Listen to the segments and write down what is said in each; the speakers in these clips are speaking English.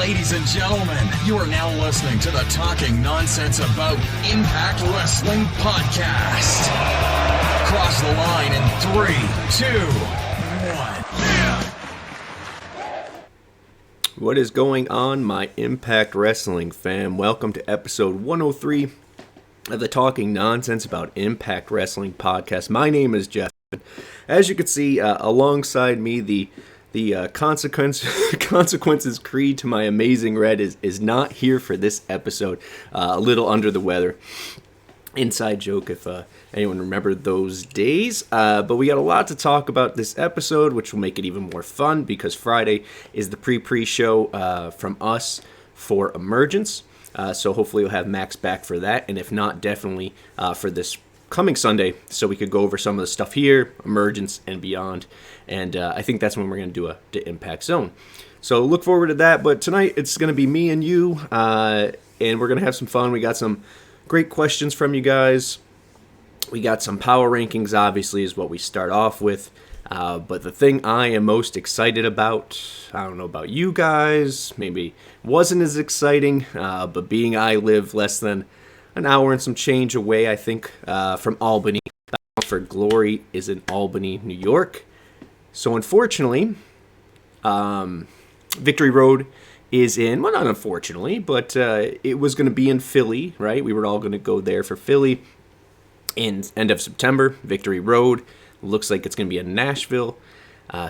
Ladies and gentlemen, you are now listening to the Talking Nonsense About Impact Wrestling podcast. Cross the line in 3, 2, 1. What is going on, my Impact Wrestling fam? Welcome to episode 103 of the Talking Nonsense About Impact Wrestling podcast. My name is Geoff. As you can see, alongside me, the consequences creed to my amazing red is not here for this episode. A little under the weather. Inside joke if anyone remembered those days. But we got a lot to talk about this episode, which will make it even more fun because Friday is the pre-show from us for Emergence. So hopefully we'll have Max back for that. And if not, definitely for this coming Sunday, so we could go over some of the stuff here, Emergence and beyond. And I think that's when we're going to do the Impact Zone. So look forward to that. But tonight it's going to be me and you, and we're going to have some fun. We got some great questions from you guys. We got some power rankings, obviously, is what we start off with. But the thing I am most excited about, I don't know about you guys, maybe wasn't as exciting, but being I live less than an hour and some change away, I think, from Albany. Bound for Glory is in Albany, New York. So unfortunately, Victory Road is in, well, not unfortunately, but it was going to be in Philly, right? We were all going to go there for Philly in end of September. Victory Road looks like it's going to be in Nashville.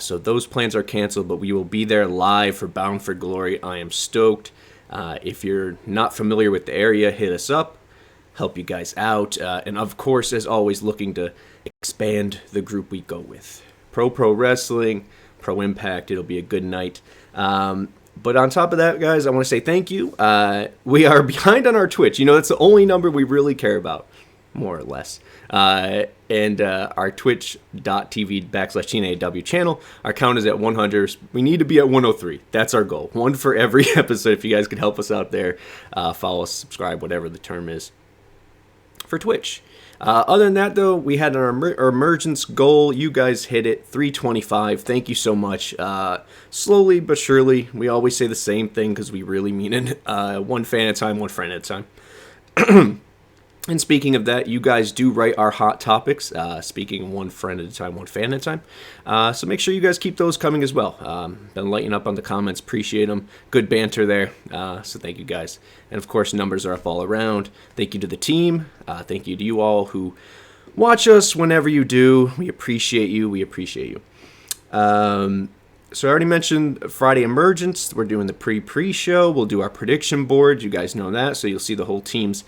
So those plans are canceled, but we will be there live for Bound for Glory. I am stoked. If you're not familiar with the area, hit us up. Help you guys out. And of course, as always, looking to expand the group we go with. Pro Wrestling, Pro Impact. It'll be a good night. But on top of that, guys, I want to say thank you. We are behind on our Twitch. You know, that's the only number we really care about, more or less. And our twitch.tv/TNAIW channel, our count is at 100. We need to be at 103. That's our goal. One for every episode. If you guys could help us out there, follow us, subscribe, whatever the term is for Twitch. Other than that, though, we had our Emergence goal. You guys hit it, 325. Thank you so much. Slowly but surely, we always say the same thing because we really mean it. One fan at a time, one friend at a time. And speaking of that, you guys do write our hot topics. Speaking of one friend at a time, one fan at a time. So make sure you guys keep those coming as well. Been lighting up on the comments. Appreciate them. Good banter there. So thank you guys. And of course, numbers are up all around. Thank you to the team. Thank you to you all who watch us whenever you do. We appreciate you. We appreciate you. So I already mentioned Friday Emergence. We're doing the pre-show. We'll do our prediction board. You guys know that. So you'll see the whole team's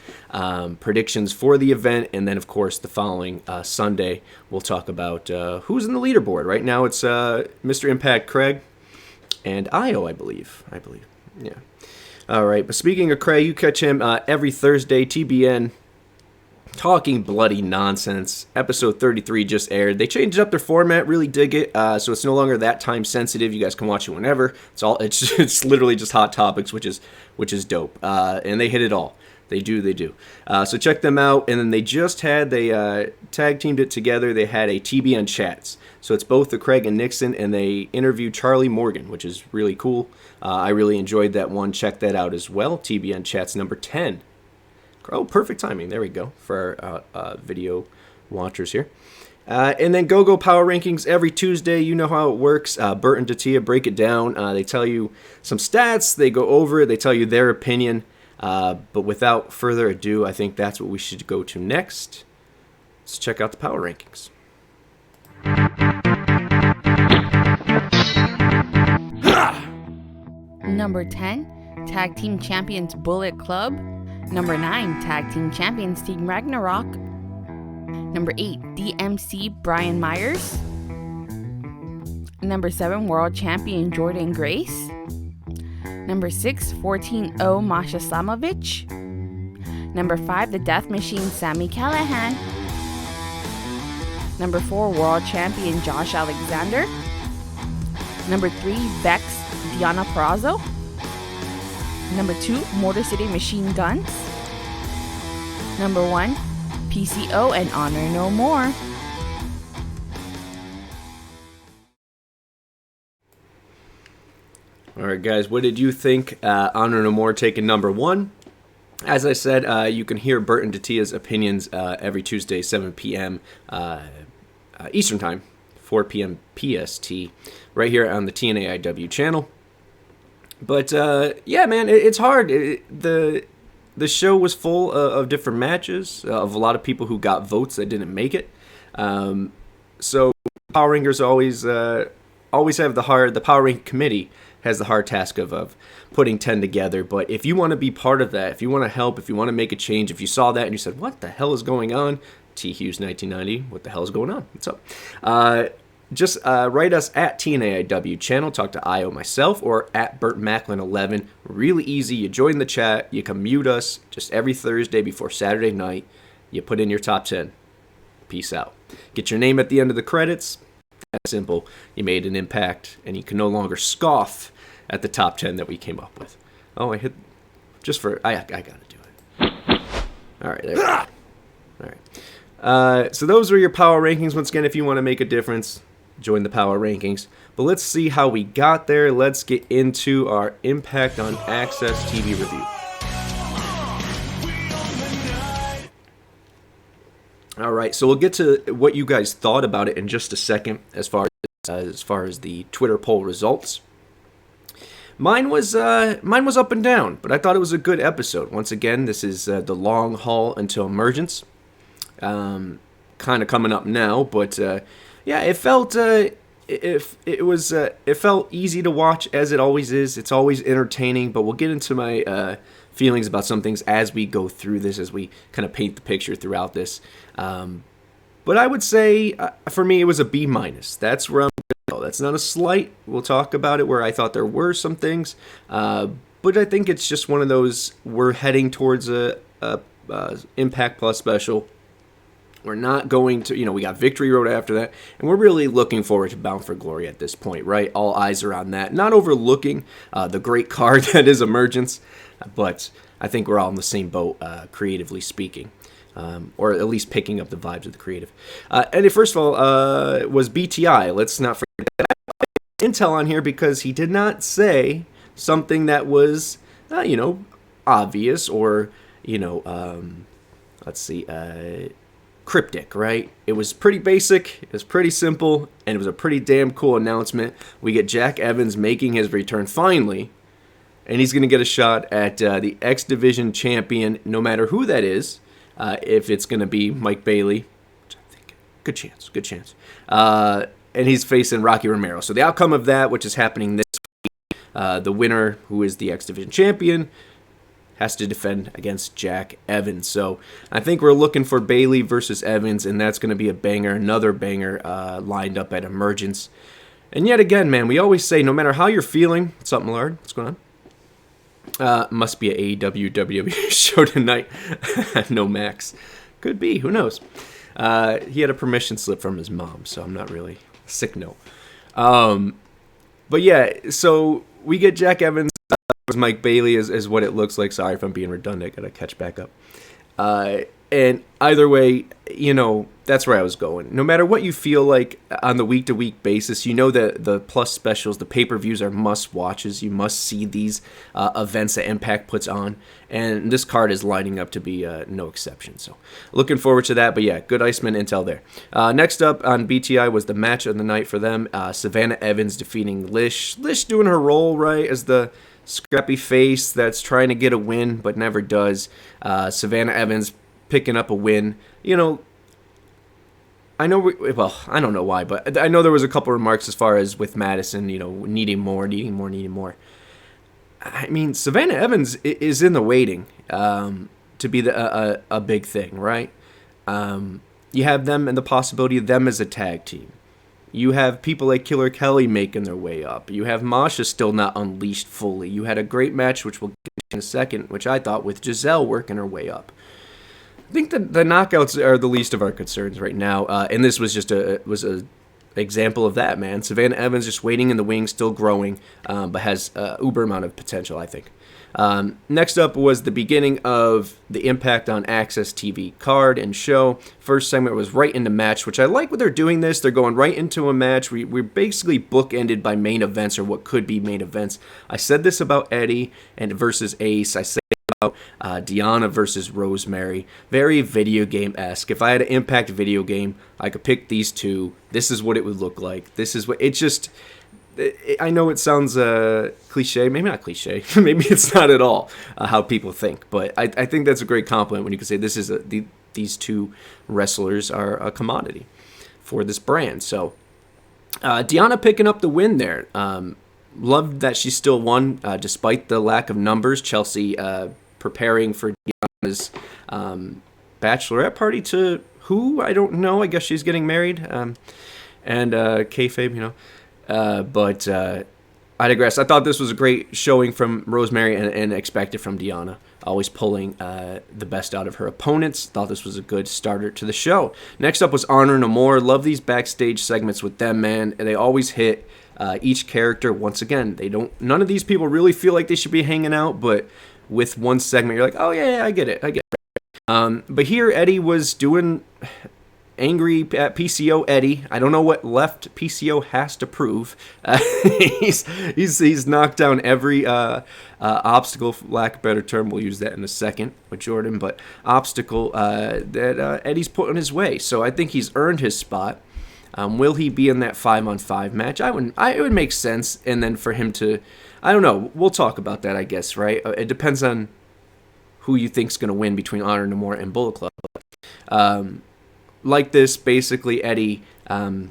predictions for the event. And then, of course, the following Sunday, we'll talk about who's in the leaderboard. Right now, it's Mr. Impact Craig and Io, I believe. Yeah. All right. But speaking of Craig, you catch him every Thursday, TBN. Talking Bloody Nonsense. Episode 33 just aired. They changed up their format. Really dig it. So it's no longer that time sensitive. You guys can watch it whenever. It's literally just hot topics, which is dope. And they hit it all. They do. So check them out. And then they tag teamed it together. They had a TBN Chats. So it's both the Craig and Nixon, and they interviewed Charlie Morgan, which is really cool. I really enjoyed that one. Check that out as well. TBN Chats number 10. Oh, perfect timing. There we go for our video watchers here. And then GoGoPowerRankings every Tuesday. You know how it works. Bert and Datila break it down. They tell you some stats. They go over it. They tell you their opinion. But without further ado, I think that's what we should go to next. Let's check out the Power Rankings. Number 10, Tag Team Champions Bullet Club. Number 9, Tag Team Champions Team Ragnarok. Number 8, DMC Brian Myers. Number 7, World Champion Jordan Grace. Number 6, 14-0 Masha Slamovich. Number 5, The Death Machine Sami Callihan. Number 4, World Champion Josh Alexander. Number 3, Vex Deonna Purrazzo. Number 2, Motor City Machine Guns. Number 1, PCO and Honor No More. All right, guys, what did you think? Honor No More taking number 1. As I said, you can hear Bert and Datila's opinions every Tuesday, 7 p.m. Eastern Time, 4 p.m. PST, right here on the TNAIW channel. But, yeah, man, it's hard. The show was full of different matches, of a lot of people who got votes that didn't make it. So Power Rankers always have the Power Rank Committee has the hard task of putting 10 together. But if you want to be part of that, if you want to help, if you want to make a change, if you saw that and you said, what the hell is going on? T. Hughes 1990, what the hell is going on? What's up? Just write us at TNAIW channel, talk to I or myself, or at Bert Maclin 11. Really easy. You join the chat, you can mute us just every Thursday before Saturday night. You put in your top 10. Peace out. Get your name at the end of the credits. That's simple. You made an impact, and you can no longer scoff at the top 10 that we came up with. Oh, I hit just for I gotta do it. All right, there we go. All right. So those are your power rankings. Once again, if you want to make a difference, join the power rankings. But let's see how we got there. Let's get into our Impact on Access TV review. All right, so we'll get to what you guys thought about it in just a second as far as the Twitter poll results. Mine was up and down, but I thought it was a good episode. Once again, this is the long haul until Emergence. Kind of coming up now, but yeah, it felt it felt easy to watch, as it always is. It's always entertaining, but we'll get into my feelings about some things as we go through this, as we kind of paint the picture throughout this. But I would say for me it was a B-. That's where I'm going to go. That's not a slight. We'll talk about it where I thought there were some things, but I think it's just one of those. We're heading towards a Impact Plus special. We're not going to, we got Victory Road after that, and we're really looking forward to Bound for Glory at this point, right? All eyes are on that. Not overlooking the great card that is Emergence, but I think we're all in the same boat, creatively speaking, or at least picking up the vibes of the creative. And first of all, was BTI. Let's not forget that. I put Intel on here because he did not say something that was, obvious or, let's see, cryptic, right? It was pretty basic, it was pretty simple, and it was a pretty damn cool announcement. We get Jack Evans making his return finally, and he's going to get a shot at the X Division champion, no matter who that is. If it's going to be Mike Bailey, which I think, good chance. And he's facing Rocky Romero. So the outcome of that, which is happening this week, the winner, who is the X Division champion, has to defend against Jack Evans. So I think we're looking for Bailey versus Evans, and that's going to be a banger, another banger lined up at Emergence. And yet again, man, we always say no matter how you're feeling, what's up, Millard? What's going on? Must be a AEW WWE show tonight. No Max. Could be, who knows? He had a permission slip from his mom, so I'm not really sick note. But yeah, so we get Jack Evans. Mike Bailey is what it looks like. Sorry if I'm being redundant. Gotta catch back up. And either way, that's where I was going. No matter what you feel like on the week-to-week basis, that the Plus specials, the pay-per-views are must-watches. You must see these events that Impact puts on. And this card is lining up to be no exception. So looking forward to that. But yeah, good Iceman intel there. Next up on BTI was the match of the night for them. Savannah Evans defeating Lish. Lish doing her role, right, as the scrappy face that's trying to get a win but never does. Savannah Evans picking up a win. I know I don't know why, but I know there was a couple remarks as far as with Madison, needing more. I mean, Savannah Evans is in the waiting to be a big thing, right? You have them and the possibility of them as a tag team. You have people like Killer Kelly making their way up. You have Masha still not unleashed fully. You had a great match, which we'll get to in a second, which I thought with Gisele working her way up. I think the knockouts are the least of our concerns right now, and this was just a example of that, man. Savannah Evans just waiting in the wings, still growing, but has uber amount of potential, I think. Next up was the beginning of the Impact on Access TV card and show. First segment was right into match, which I like what they're doing this. They're going right into a match. We're basically bookended by main events or what could be main events. I said this about Eddie and versus Ace. I said about Deonna versus Rosemary. Very video game-esque. If I had an Impact video game, I could pick these two. This is what it would look like. This is what it just... I know it sounds cliche, maybe not cliche, maybe it's not at all how people think, but I think that's a great compliment when you can say this is these two wrestlers are a commodity for this brand. So Deonna picking up the win there. Loved that she still won despite the lack of numbers. Chelsea preparing for Deonna's bachelorette party to who? I don't know. I guess she's getting married. And kayfabe, you know. But I digress. I thought this was a great showing from Rosemary and expected from Deonna. Always pulling the best out of her opponents. Thought this was a good starter to the show. Next up was Honor No More. Love these backstage segments with them, man. They always hit each character. Once again, none of these people really feel like they should be hanging out, but with one segment, you're like, oh yeah, I get it. But here, Eddie was doing... angry at PCO Eddie. I don't know what left PCO has to prove. He's knocked down every obstacle, for lack of a better term. We'll use that in a second with Jordan, but obstacle that Eddie's put in his way. So I think he's earned his spot. Will he be in that 5-on-5 match? It would make sense. And then for him to, I don't know. We'll talk about that, I guess, right? It depends on who you think's going to win between Honor No More and Bullet Club. Like this, basically Eddie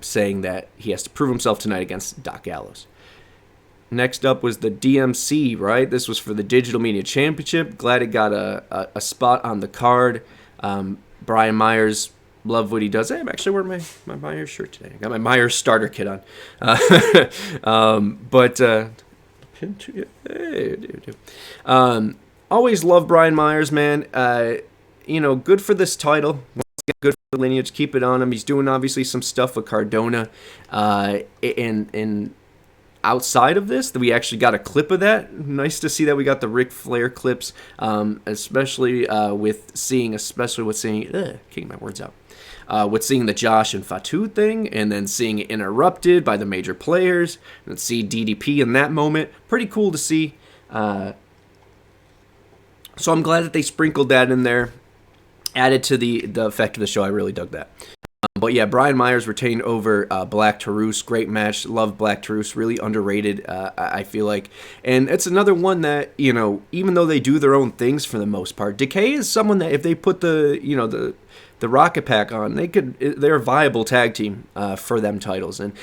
saying that he has to prove himself tonight against Doc Gallows. Next up was the DMC, right? This was for the Digital Media Championship. Glad it got a spot on the card. Brian Myers, love what he does. Hey, I'm actually wearing my Myers shirt today. I got my Myers starter kit on. Always love Brian Myers, man. Good for this title. Good for the lineage. Keep it on him. He's doing obviously some stuff with Cardona. And outside of this, that we actually got a clip of that. Nice to see that we got the Ric Flair clips, especially with seeing kicking my words out. With seeing the Josh and Fatu thing, and then seeing it interrupted by the major players, and see DDP in that moment. Pretty cool to see. So I'm glad that they sprinkled that in there. Added to the effect of the show. I really dug that. But yeah, Brian Myers retained over Black Taurus. Great match. Love Black Taurus. Really underrated, I feel like. And it's another one that, even though they do their own things for the most part, Decay is someone that if they put the Rocket Pack on, they're a viable tag team for them titles. And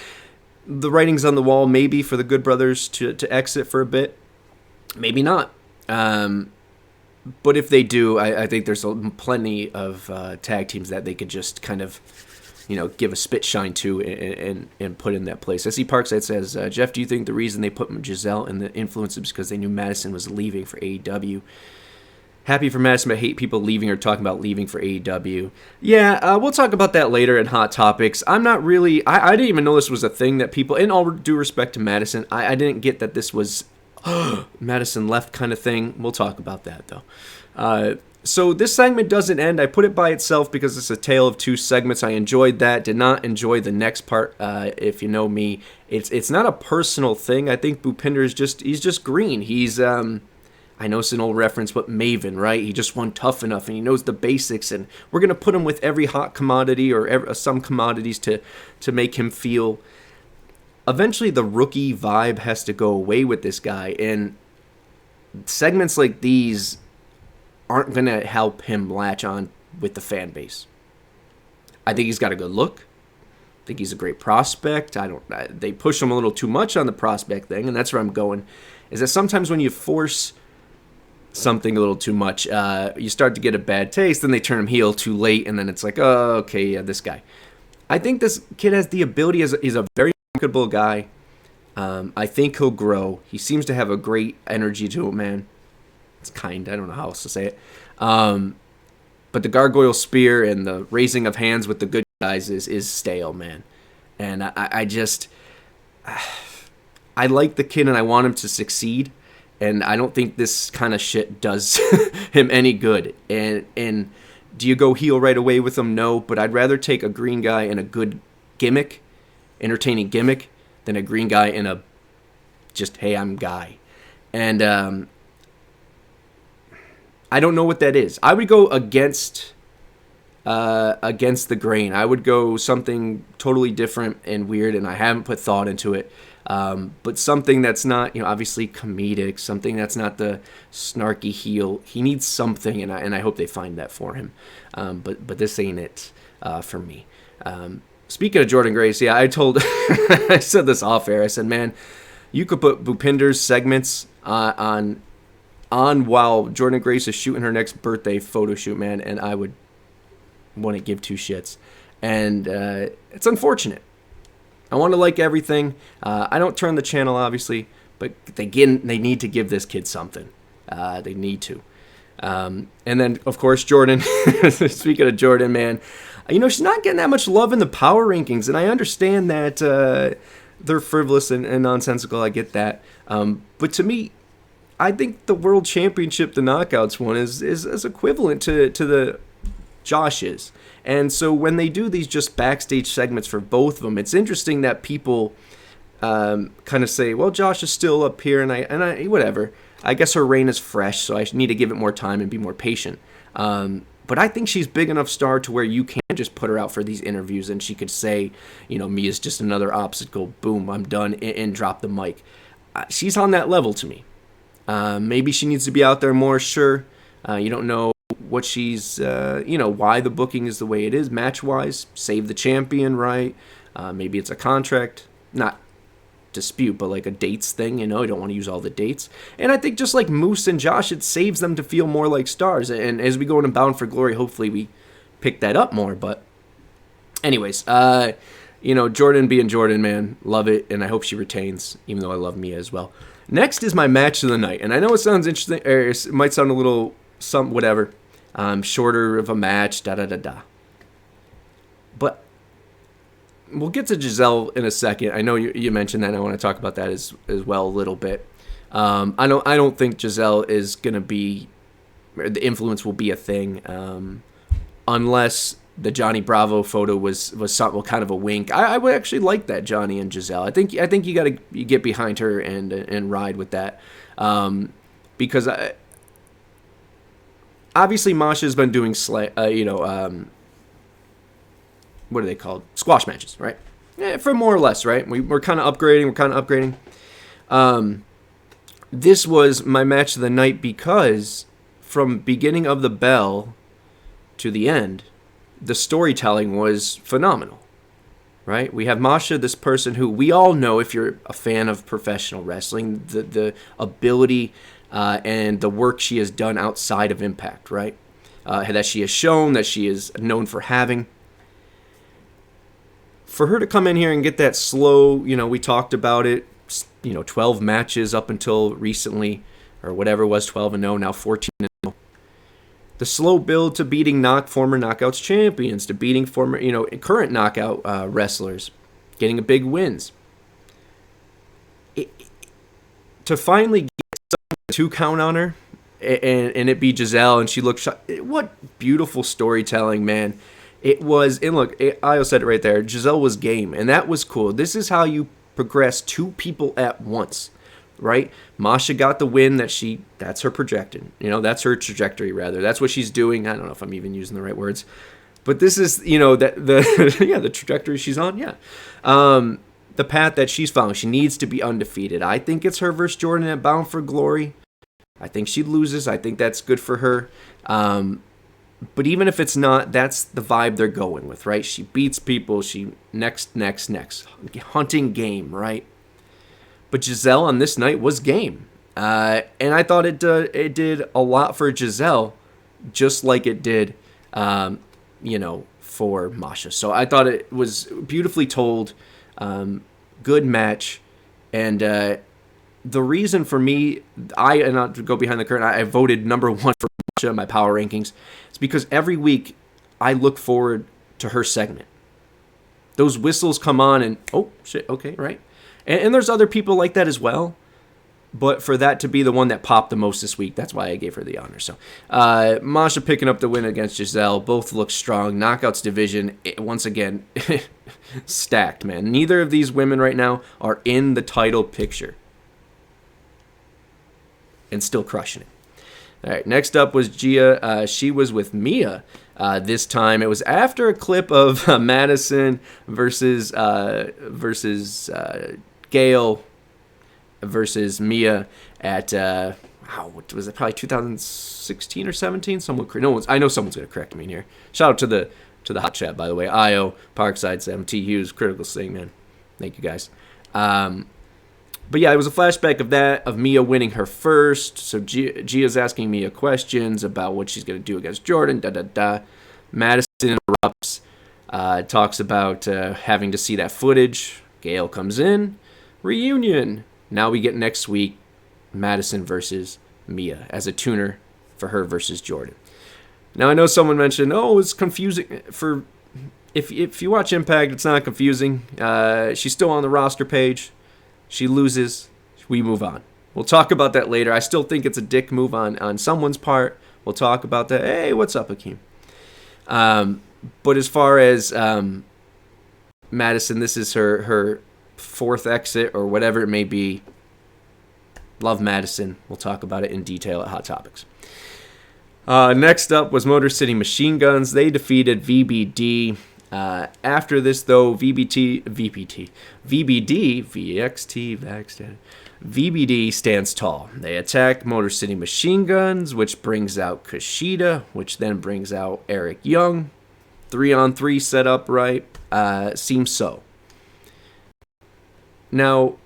the writing's on the wall maybe for the Good Brothers to exit for a bit. Maybe not. But if they do, I think there's plenty of tag teams that they could just kind of, give a spit shine to and put in that place. SC Parkside says, Jeff, do you think the reason they put Gisele in the influence is because they knew Madison was leaving for AEW? Happy for Madison, but hate people leaving or talking about leaving for AEW. Yeah, we'll talk about that later in Hot Topics. I'm not really... I didn't even know this was a thing that people... In all due respect to Madison, I didn't get that this was... Madison left kind of thing. We'll talk about that though. So this segment doesn't end. I put it by itself because it's a tale of two segments. I enjoyed that. Did not enjoy the next part. If you know me, it's not a personal thing. I think Bhupinder is just green. He's I know it's an old reference, but Maven, right? He just won Tough Enough and he knows the basics. And we're gonna put him with every hot commodity or some commodities to make him feel. Eventually, the rookie vibe has to go away with this guy, and segments like these aren't going to help him latch on with the fan base. I think he's got a good look. I think he's a great prospect. They push him a little too much on the prospect thing, and that's where I'm going, is that sometimes when you force something a little too much, you start to get a bad taste, then they turn him heel too late, and then it's like, oh, okay, yeah, this guy. I think this kid has the ability, he's a very marketable guy. I think he'll grow. He seems to have a great energy to him, man. It's kind. I don't know how else to say it. But the gargoyle spear and the raising of hands with the good guys is stale, man. And I like the kid and I want him to succeed. And I don't think this kind of shit does him any good. And do you go heel right away with him? No, but I'd rather take a green guy in a good gimmick, entertaining gimmick, than a green guy in a just, hey, I'm guy. And I don't know what that is. I would go against the grain. I would go something totally different and weird, and I haven't put thought into it. But something that's not, obviously comedic, something that's not the snarky heel. He needs something, and I hope they find that for him. But this ain't it for me. Speaking of Jordynne Grace, yeah, I said this off air. I said, man, you could put Bhupinder's segments on while Jordynne Grace is shooting her next birthday photo shoot, man, and I would want to give two shits. And it's unfortunate. I want to like everything. I don't turn the channel, obviously, but they need to give this kid something. They need to. And then, of course, Jordynne. Speaking of Jordynne, man, she's not getting that much love in the power rankings, and I understand that they're frivolous and nonsensical. I get that. But to me, I think the World Championship, the Knockouts one, is equivalent to the Josh is. And so when they do these just backstage segments for both of them, it's interesting that people kind of say, well, Josh is still up here, and I whatever. I guess her reign is fresh, so I need to give it more time and be more patient. But I think she's big enough star to where you can just put her out for these interviews, and she could say, Mia's just another obstacle. Boom, I'm done, and drop the mic. She's on that level to me. Maybe she needs to be out there more, sure. You don't know what she's, why the booking is the way it is match-wise. Save the champion, right? Maybe it's a contract, not dispute, but like a dates thing, you don't want to use all the dates. And I think just like Moose and Josh, it saves them to feel more like stars. And as we go into Bound for Glory, hopefully we pick that up more. But anyways, Jordynne being Jordynne, man, love it. And I hope she retains, even though I love Mia as well. Next is my match of the night. And I know it sounds interesting, or it might sound a little whatever. Shorter of a match, da-da-da-da. But we'll get to Gisele in a second. I know you mentioned that, and I want to talk about that as well a little bit. I don't think Gisele is going to be, the influence will be a thing, unless the Johnny Bravo photo was something kind of a wink. I would actually like that, Johnny and Gisele. I think you got to get behind her and ride with that, because obviously Masha's been doing what are they called? Squash matches, right? Yeah, for more or less, right? We're kind of upgrading. This was my match of the night because from beginning of the bell to the end, the storytelling was phenomenal, right? We have Masha, this person who we all know, if you're a fan of professional wrestling, the ability and the work she has done outside of Impact, right? That she has shown, that she is known for having. For her to come in here and get that slow, we talked about it, 12 matches up until recently, or whatever it was, 12-0, now 14-0. The slow build to beating former Knockouts champions, to beating former, current Knockout wrestlers, getting a big wins. To finally get a 2 count on her, and it be Gisele, and she looked shocked. What beautiful storytelling, man. It was, and look, I said it right there, Gisele was game, and that was cool. This is how you progress 2 people at once, right? Masha got the win that's her projected. That's her trajectory, rather. That's what she's doing. I don't know if I'm even using the right words. But this is, the trajectory she's on, yeah. The path that she's following. She needs to be undefeated. I think it's her versus Jordynne at Bound for Glory. I think she loses. I think that's good for her. But even if it's not, that's the vibe they're going with, right? She beats people. She next. Hunting game, right? But Gisele on this night was game. And I thought it did a lot for Gisele, just like it did, for Masha. So I thought it was beautifully told, good match. And the reason for me, and not to go behind the curtain, I voted number 1 for Masha in my power rankings. It's because every week I look forward to her segment. Those whistles come on and, oh, shit, okay, right? And there's other people like that as well. But for that to be the one that popped the most this week, that's why I gave her the honor. So, Masha picking up the win against Gisele. Both look strong. Knockouts division, once again, stacked, man. Neither of these women right now are in the title picture. And still crushing it. All right, next up was Gia. She was with Mia this time. It was after a clip of Madison versus Gail versus Mia at what was it? Probably 2016 or 17. I know someone's gonna correct me in here. Shout out to the hot chat, by the way. Io, Parkside, Sam, T Hughes, Critical Sting, man. Thank you guys. But yeah, it was a flashback of that, of Mia winning her first. So Gia's asking Mia questions about what she's gonna do against Jordan. Madison interrupts, talks about having to see that footage. Gail comes in, reunion. Now we get next week Madison versus Mia as a tuner for her versus Jordan. Now I know someone mentioned, it's confusing for if you watch Impact, it's not confusing. She's still on the roster page. She loses. We move on. We'll talk about that later. I still think it's a dick move on someone's part. We'll talk about that. Hey, what's up, Akeem? But as far as Madison, this is her fourth exit or whatever it may be. Love Madison. We'll talk about it in detail at Hot Topics. Next up was Motor City Machine Guns. They defeated VBD. After this, though, VBD, VBD stands tall. They attack Motor City Machine Guns, which brings out Kushida, which then brings out Eric Young. 3-on-3 set up right. Seems so. Now,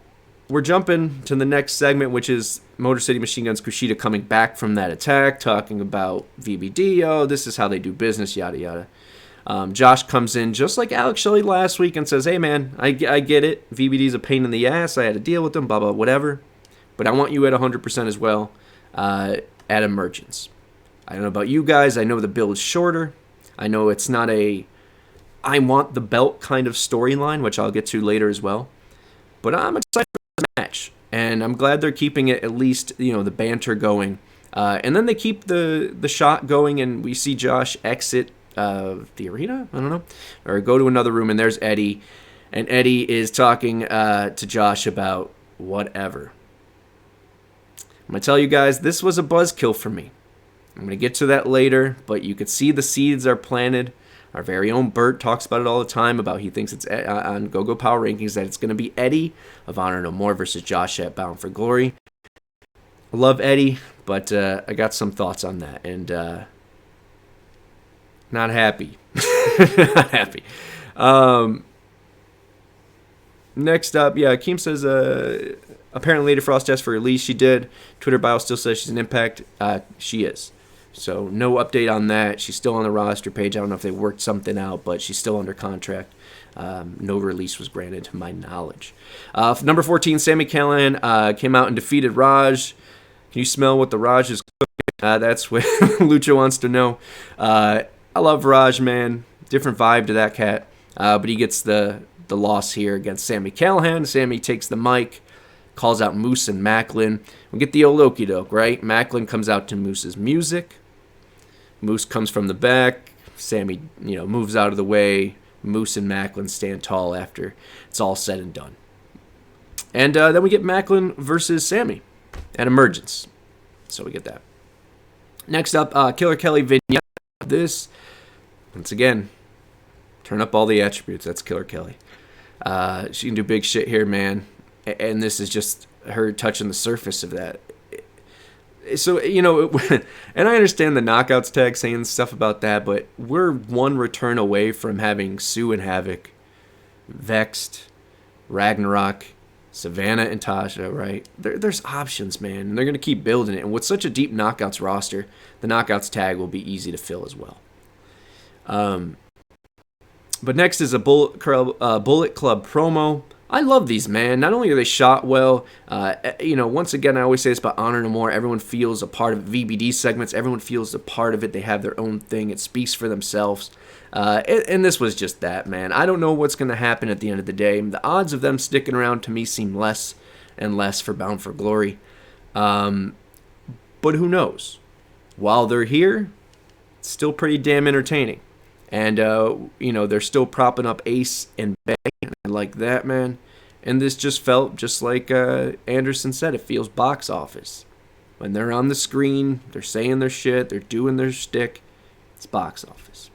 we're jumping to the next segment, which is Motor City Machine Guns Kushida coming back from that attack, talking about VBD. This is how they do business, yada, yada. Josh comes in just like Alex Shelley last week and says, hey, man, I get it. VBD's a pain in the ass. I had to deal with them, blah, blah, whatever. But I want you at 100% as well at Emergence. I don't know about you guys. I know the bill is shorter. I know it's not a I want the belt kind of storyline, which I'll get to later as well. But I'm excited for this match. And I'm glad they're keeping it at least, the banter going. And then they keep the shot going, and we see Josh exit the arena, I don't know, or go to another room, and there's Eddie, and Eddie is talking to Josh about whatever. I'm going to tell you guys, this was a buzzkill for me. I'm going to get to that later, but you could see the seeds are planted. Our very own Bert talks about it all the time, about he thinks it's on GoGoPowerRankings that it's going to be Eddie of Honor No More versus Josh at Bound for Glory. I love Eddie, but I got some thoughts on that, and not happy. Not happy. Next up, Akeem says, apparently Lady Frost asked for release. She did. Twitter bio still says she's an Impact. She is. So no update on that. She's still on the roster page. I don't know if they worked something out, but she's still under contract. No release was granted to my knowledge. Number 14, Sami Callihan came out and defeated Raj. Can you smell what the Raj is cooking? That's what Lucha wants to know. I love Raj, man. Different vibe to that cat. But he gets the loss here against Sami Callihan. Sami takes the mic, calls out Moose and Maclin. We get the old okey doke, right? Maclin comes out to Moose's music. Moose comes from the back. Sami, moves out of the way. Moose and Maclin stand tall after it's all said and done. And then we get Maclin versus Sami at Emergence. So we get that. Next up, Killer Kelly vignette. This, once again, turn up all the attributes. That's Killer Kelly. She can do big shit here, man. And this is just her touching the surface of that. So, and I understand the Knockouts tag saying stuff about that, but we're one return away from having Sue and Havoc, Vexed, Ragnarok, Savannah and Tasha, right? There's options, man, and they're going to keep building it. And with such a deep Knockouts roster, the Knockouts tag will be easy to fill as well. But next is a Bullet Club promo. I love these, man. Not only are they shot well, once again, I always say this about Honor No More. Everyone feels a part of VBD segments. Everyone feels a part of it. They have their own thing. It speaks for themselves. And this was just that, man. I don't know what's going to happen at the end of the day. The odds of them sticking around to me seem less and less for Bound for Glory. But who knows? While they're here, it's still pretty damn entertaining. And, they're still propping up Ace and Bay. And I like that, man. And this just felt, just like Anderson said, it feels box office. When they're on the screen, they're saying their shit, they're doing their shtick. It's box office.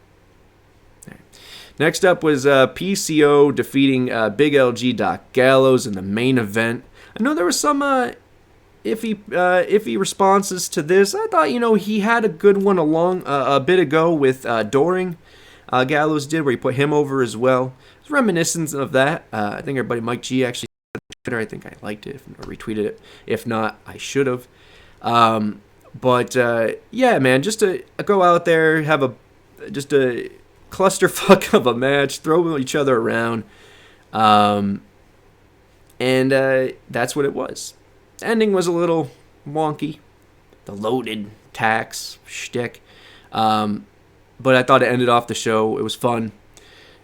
Right. Next up was PCO defeating Big LG Doc Gallows in the main event. I know there was some iffy responses to this. I thought, he had a good one a bit ago with Doring. Gallows did, where he put him over as well. It's reminiscent of that. I think our buddy Mike G actually said on Twitter. I think I liked it or retweeted it. If not, I should have. Yeah, man, just to go out there, have a clusterfuck of a match, throw each other around, and that's what it was. The ending was a little wonky, the loaded tax shtick, but I thought it ended off the show. It was fun.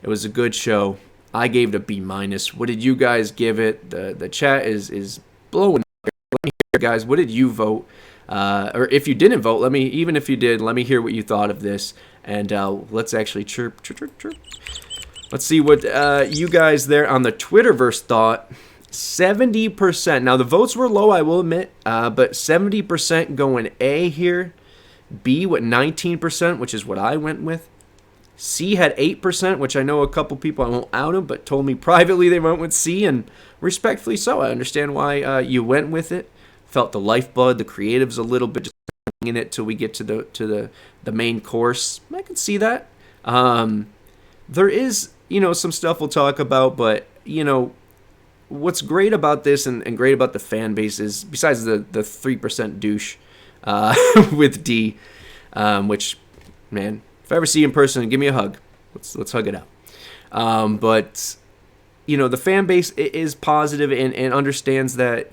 It was a good show. I gave it a B-. What did you guys give it? The chat is blowing. Let me hear, guys. What did you vote? Or if you didn't vote, even if you did, let me hear what you thought of this. And let's actually chirp. Let's see what you guys there on the Twitterverse thought. 70%. Now, the votes were low, I will admit, but 70% going A here. B with 19%, which is what I went with. C had 8%, which I know a couple people, I won't out them, but told me privately they went with C, and respectfully so. I understand why you went with it. Felt the lifeblood, the creatives a little bit, just in it till we get to the main course. I can see that. There is, some stuff we'll talk about, but, what's great about this and great about the fan base is, besides the 3% douche with D, which, man, if I ever see you in person, give me a hug. Let's hug it out. But, the fan base is positive and understands that,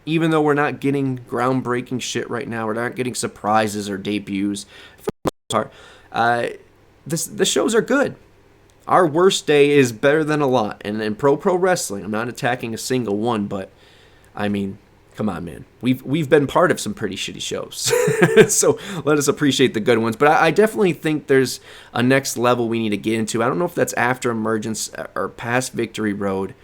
even though we're not getting groundbreaking shit right now, we're not getting surprises or debuts, for the most part, the shows are good. Our worst day is better than a lot. And in pro wrestling, I'm not attacking a single one, but, I mean, come on, man. We've been part of some pretty shitty shows. So let us appreciate the good ones. But I definitely think there's a next level we need to get into. I don't know if that's after Emergence or past Victory Road.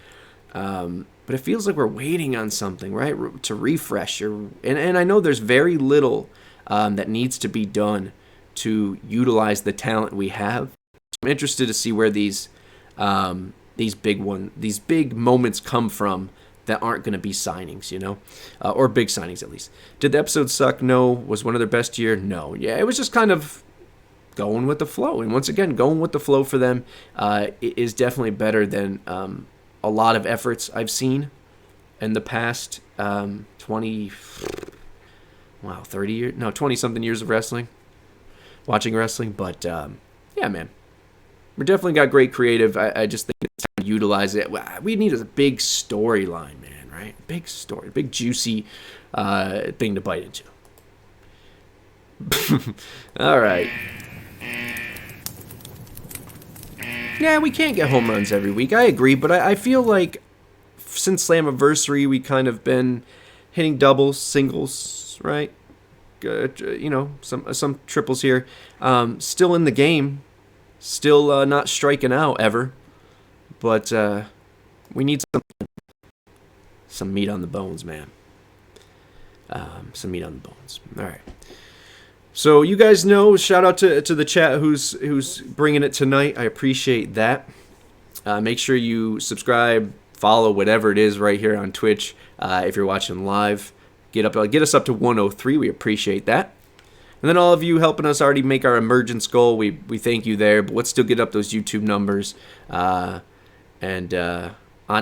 But it feels like we're waiting on something, right, to refresh. And I know there's very little that needs to be done to utilize the talent we have. So I'm interested to see where these big moments come from that aren't going to be signings, or big signings at least. Did the episode suck? No. Was one of their best year? No. Yeah, it was just kind of going with the flow. And once again, going with the flow for them is definitely better than a lot of efforts I've seen in the past 20-something years of watching wrestling. But, yeah, man. We definitely got great creative. I just think it's time to utilize it. We need a big storyline, man, right? Big story, big juicy thing to bite into. All right. Yeah, we can't get home runs every week. I agree, but I feel like since Slammiversary, we kind of been hitting doubles, singles, right? Some triples here. Still in the game. Still not striking out ever, but we need some meat on the bones, man. Some meat on the bones. All right. So you guys know, shout out to the chat who's bringing it tonight. I appreciate that. Make sure you subscribe, follow, whatever it is right here on Twitch. If you're watching live, get us up to 103. We appreciate that. And then all of you helping us already make our Emergence goal, we thank you there. But let's still get up those YouTube numbers. And on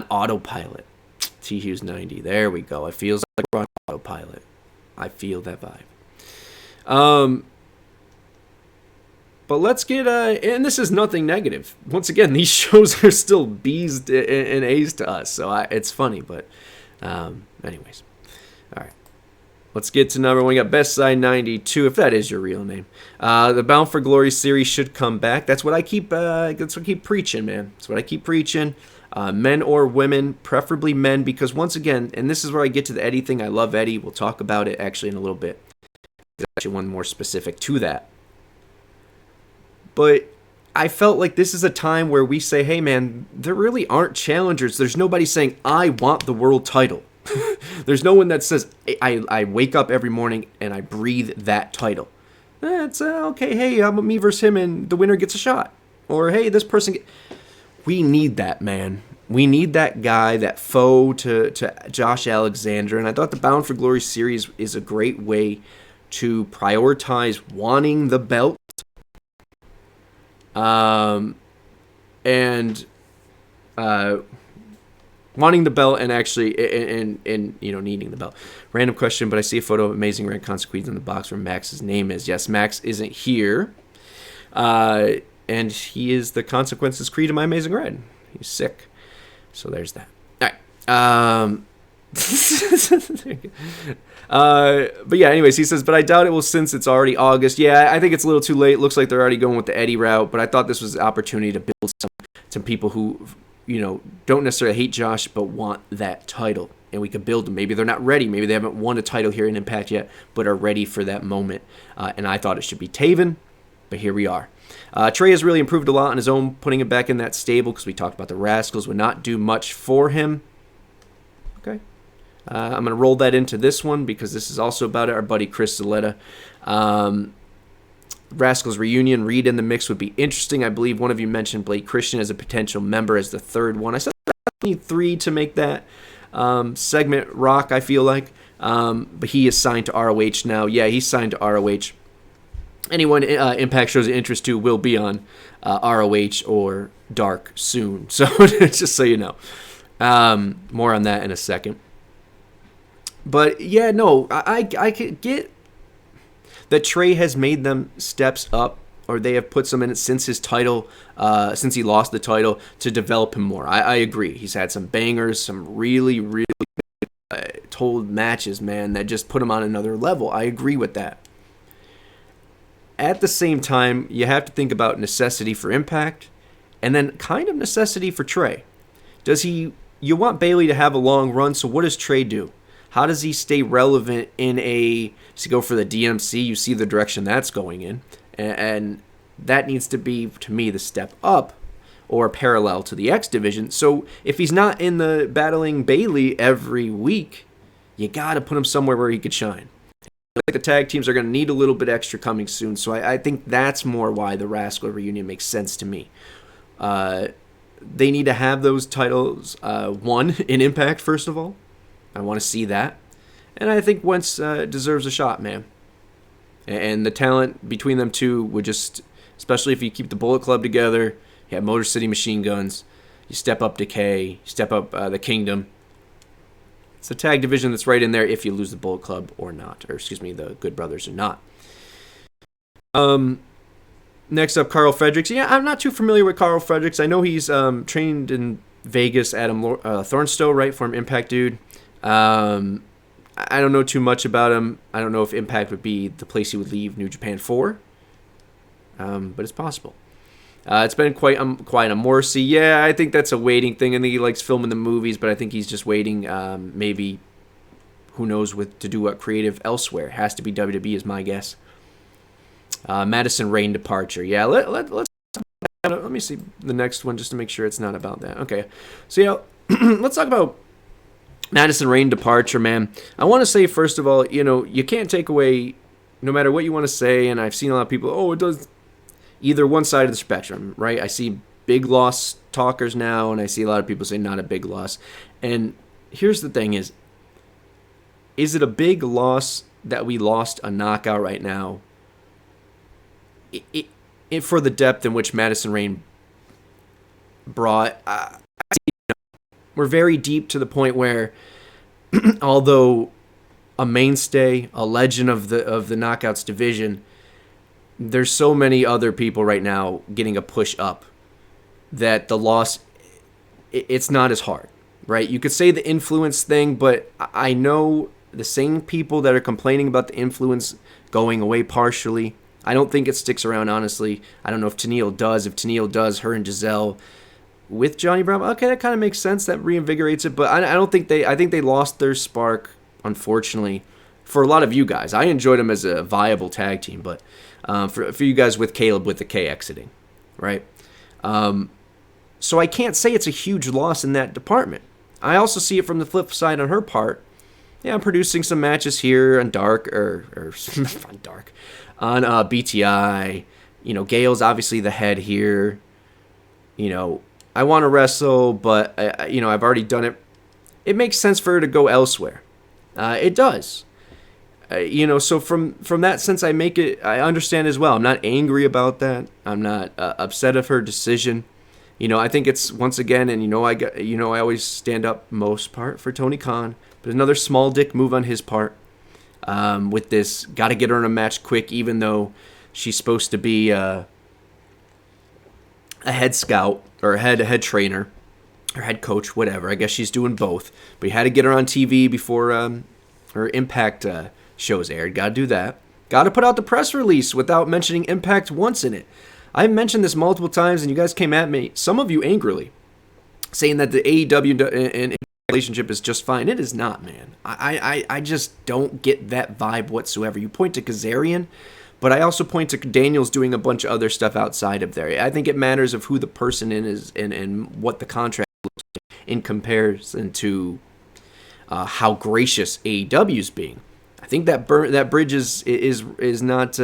autopilot, T Hughes 90. There we go. It feels like we're on autopilot. I feel that vibe. But let's get and this is nothing negative. Once again, these shows are still B's and A's to us, so it's funny. But anyways, all right. Let's get to number one. We got Best Side 92, if that is your real name. The Bound for Glory series should come back. That's what I keep preaching, man. That's what I keep preaching. Men or women, preferably men, because once again, and this is where I get to the Eddie thing. I love Eddie. We'll talk about it actually in a little bit. There's actually one more specific to that. But I felt like this is a time where we say, hey man, there really aren't challengers. There's nobody saying, I want the world title. There's no one that says, I wake up every morning and I breathe that title. It's okay, hey, me versus him and the winner gets a shot. Or hey, this person... We need that, man. We need that guy, that foe to Josh Alexander. And I thought the Bound for Glory series is a great way to prioritize wanting the belt. Wanting the belt and actually and needing the belt. Random question, but I see a photo of Amazing Red Consequence in the box where Max's name is. Yes, Max isn't here. And he is the Consequences Creed of my Amazing Red. He's sick. So there's that. All right. But yeah, anyways, he says, but I doubt it will since it's already August. Yeah, I think it's a little too late. Looks like they're already going with the Eddie route, but I thought this was an opportunity to build some people who, don't necessarily hate Josh, but want that title. And we could build them. Maybe they're not ready. Maybe they haven't won a title here in Impact yet, but are ready for that moment. And I thought it should be Taven, but here we are. Trey has really improved a lot on his own, putting him back in that stable because we talked about the Rascalz would not do much for him. Okay. I'm going to roll that into this one because this is also about our buddy Chris Zaletta. Rascalz reunion, Reed in the mix would be interesting. I believe one of you mentioned Blake Christian as a potential member as the third one. I said I need 3 to make that segment rock, I feel like. But he is signed to ROH now. Yeah, he's signed to ROH. Anyone Impact shows interest to will be on ROH or Dark soon. So just so you know. More on that in a second. But yeah, no, I could get that Trey has made them steps up, or they have put some in it since his title, since he lost the title, to develop him more. I agree. He's had some bangers, some really, really told matches, man, that just put him on another level. I agree with that. At the same time, you have to think about necessity for Impact, and then kind of necessity for Trey. You want Bayley to have a long run, so what does Trey do? How does he stay relevant does he go for the DMC? You see the direction that's going in, and that needs to be, to me, the step up or parallel to the X division. So if he's not in the battling Bayley every week, you got to put him somewhere where he could shine. Like the tag teams are going to need a little bit extra coming soon, so I think that's more why the Rascalz reunion makes sense to me. They need to have those titles won in Impact, first of all. I want to see that. And I think Wentz deserves a shot, man. And the talent between them two would just, especially if you keep the Bullet Club together, you have Motor City Machine Guns, you step up Decay, you step up the Kingdom. It's a tag division that's right in there if you lose the Bullet Club or not. Or, the Good Brothers or not. Next up, Carl Fredericks. Yeah, I'm not too familiar with Carl Fredericks. I know he's trained in Vegas, Adam Thornstowe, right, from Impact dude. I don't know too much about him. I don't know if Impact would be the place he would leave New Japan for. But it's possible. It's been quite a Morrissey. Yeah, I think that's a waiting thing. I think he likes filming the movies, but I think he's just waiting. Maybe, who knows, to do what creative elsewhere. Has to be WWE is my guess. Madison Rain departure. Yeah, let's let me see the next one just to make sure it's not about that. Okay, so yeah, let's talk about Madison Rain departure, man. I want to say first of all, you can't take away, no matter what you want to say, and I've seen a lot of people, it does either one side of the spectrum, right? I see big loss talkers now, and I see a lot of people say not a big loss. And here's the thing is it a big loss that we lost a knockout right now? It for the depth in which Madison Rain brought, we're very deep to the point where, although a mainstay, a legend of the Knockouts division, there's so many other people right now getting a push up that the loss, it's not as hard, right? You could say the influence thing, but I know the same people that are complaining about the influence going away partially. I don't think it sticks around, honestly. I don't know if Tenille does. If Tenille does, her and Gisele, with Johnny Bravo. Okay, that kind of makes sense. That reinvigorates it. But I don't think I think they lost their spark, unfortunately, for a lot of you guys. I enjoyed them as a viable tag team, but for you guys with Caleb with the K exiting, right? So I can't say it's a huge loss in that department. I also see it from the flip side on her part. Yeah, I'm producing some matches here on Dark on Dark on BTI. You know, Gail's obviously the head here. You know, I want to wrestle, but I've already done it. It makes sense for her to go elsewhere. It does. So from that sense, I understand as well. I'm not angry about that. I'm not upset of her decision. I think it's, once again, and I always stand up most part for Tony Khan, but another small dick move on his part. With this, got to get her in a match quick, even though she's supposed to be a head scout or a head trainer or head coach, whatever. I guess she's doing both. But you had to get her on TV before her Impact shows aired. Got to do that. Got to put out the press release without mentioning Impact once in it. I've mentioned this multiple times, and you guys came at me, some of you angrily, saying that the AEW and relationship is just fine. It is not, man. I just don't get that vibe whatsoever. You point to Kazarian, but I also point to Daniels doing a bunch of other stuff outside of there. I think it matters of who the person is and what the contract looks like in comparison to how gracious AEW's being. I think that bridge is not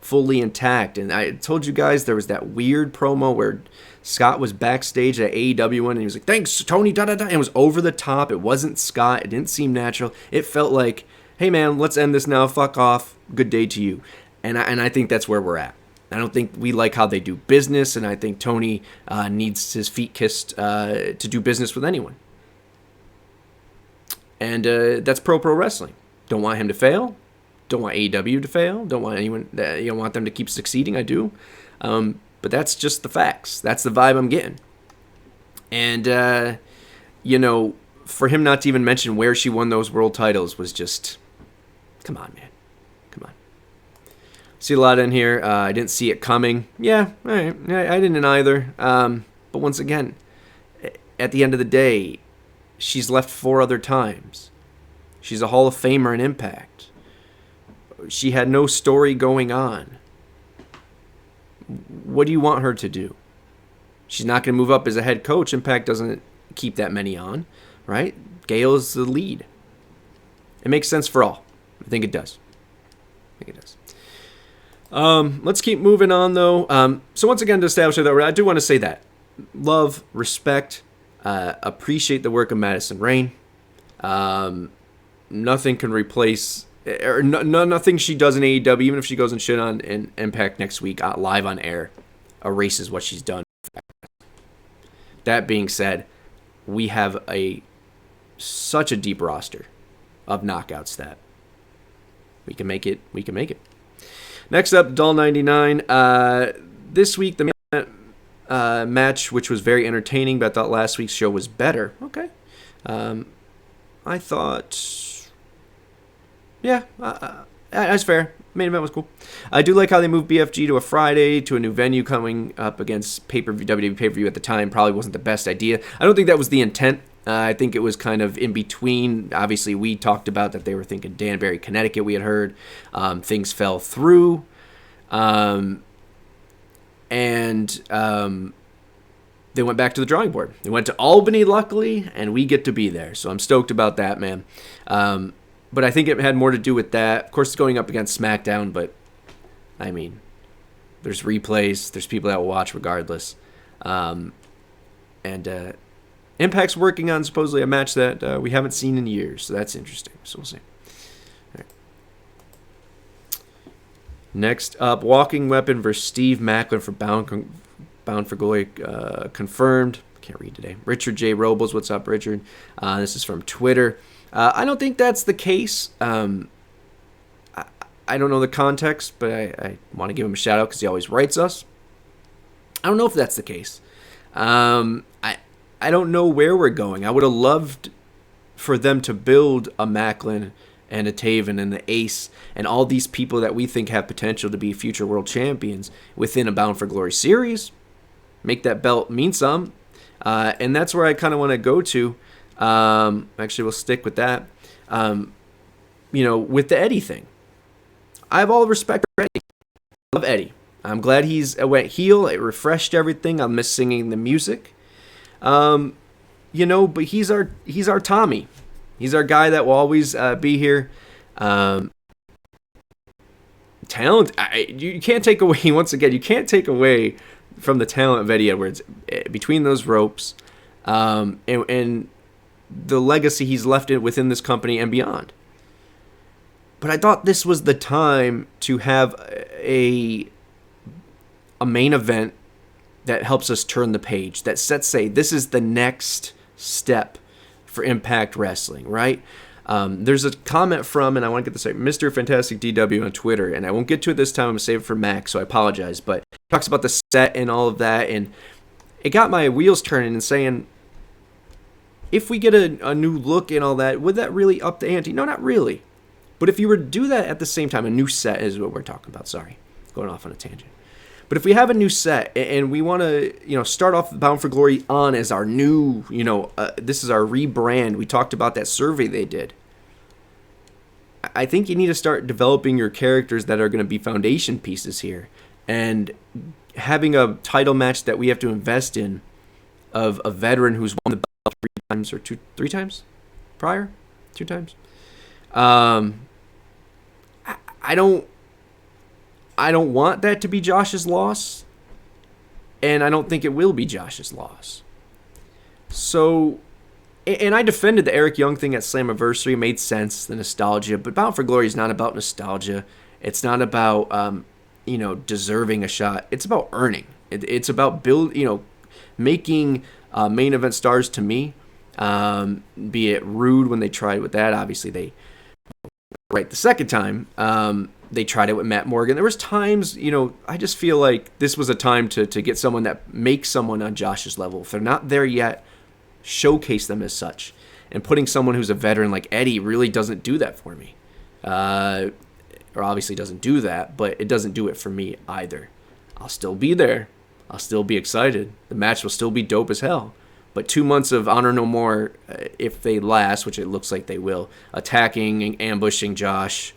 fully intact. And I told you guys there was that weird promo where Scott was backstage at AEW one, and he was like, "Thanks, Tony." Da da da. And it was over the top. It wasn't Scott. It didn't seem natural. It felt like, "Hey man, let's end this now. Fuck off. Good day to you." And I think that's where we're at. I don't think we like how they do business, and I think Tony needs his feet kissed to do business with anyone. And that's pro wrestling. Don't want him to fail. Don't want AEW to fail. Don't want anyone. Want them to keep succeeding. I do. But that's just the facts. That's the vibe I'm getting. And, for him not to even mention where she won those world titles was just, come on, man. Come on. See a lot in here. I didn't see it coming. Yeah, all right. I didn't either. But once again, at the end of the day, she's left 4 other times. She's a Hall of Famer in Impact. She had no story going on. What do you want her to do? She's not going to move up as a head coach. Impact doesn't keep that many on, right? Gail is the lead. It makes sense for all. I think it does. Let's keep moving on, though. So once again, to establish that, I do want to say that. Love, respect, appreciate the work of Madison Rayne. Nothing can replace, or nothing she does in AEW, even if she goes and shit on in Impact next week, live on air, erases what she's done. That being said, we have such a deep roster of knockouts that we can make it. Next up, Doll 99. This week, the match, which was very entertaining, but I thought last week's show was better. Okay. I thought... Yeah, that's fair. Main event was cool. I do like how they moved BFG to a Friday, to a new venue coming up against WWE pay-per-view at the time. Probably wasn't the best idea. I don't think that was the intent. I think it was kind of in between. Obviously, we talked about that they were thinking Danbury, Connecticut, we had heard. Things fell through. And they went back to the drawing board. They went to Albany, luckily, and we get to be there. So I'm stoked about that, man. But I think it had more to do with that. Of course, it's going up against SmackDown, but, I mean, there's replays. There's people that will watch regardless. And Impact's working on supposedly a match that we haven't seen in years. So that's interesting. So we'll see. All right. Next up, Walking Weapon versus Steve Maclin for Bound for Glory confirmed. Can't read today. Richard J. Robles, what's up, Richard? This is from Twitter. I don't think that's the case. I don't know the context, but I want to give him a shout out because he always writes us. I don't know if that's the case. I don't know where we're going. I would have loved for them to build a Maclin and a Taven and the Ace and all these people that we think have potential to be future world champions within a Bound for Glory series. Make that belt mean some. And that's where I kind of want to go to. Actually, we'll stick with that. With the Eddie thing. I have all respect for Eddie. I love Eddie. I'm glad he's went heel. It refreshed everything. I miss singing the music. But he's our Tommy. He's our guy that will always be here. Talent, you can't take away, once again, you can't take away from the talent of Eddie Edwards between those ropes and the legacy he's left within this company and beyond. But I thought this was the time to have a main event that helps us turn the page, that say this is the next step for Impact Wrestling, right? There's a comment from, and I want to get this right, Mr. Fantastic DW on Twitter, and I won't get to it this time. I'm going to save it for Max, so I apologize. But he talks about the set and all of that, and it got my wheels turning and saying, if we get a new look and all that, would that really up the ante? No, not really. But if you were to do that at the same time, a new set is what we're talking about. Sorry, going off on a tangent. But if we have a new set and we want to, start off Bound for Glory on as our new, this is our rebrand. We talked about that survey they did. I think you need to start developing your characters that are going to be foundation pieces here. And having a title match that we have to invest in of a veteran who's won the belt 3 times or 3 times prior? 2 times? I don't want that to be Josh's loss, and I don't think it will be Josh's loss. So, and I defended the Eric Young thing at Slammiversary. It made sense, the nostalgia, but Bound for Glory is not about nostalgia. It's not about, deserving a shot. It's about earning. It's about making main event stars to me, be it Rude when they tried with that. Obviously, they right the second time. They tried it with Matt Morgan. There was times, I just feel like this was a time to get someone that makes someone on Josh's level. If they're not there yet, showcase them as such. And putting someone who's a veteran like Eddie really doesn't do that for me. Or obviously doesn't do that, but it doesn't do it for me either. I'll still be there. I'll still be excited. The match will still be dope as hell. But 2 months of Honor No More, if they last, which it looks like they will, attacking and ambushing Josh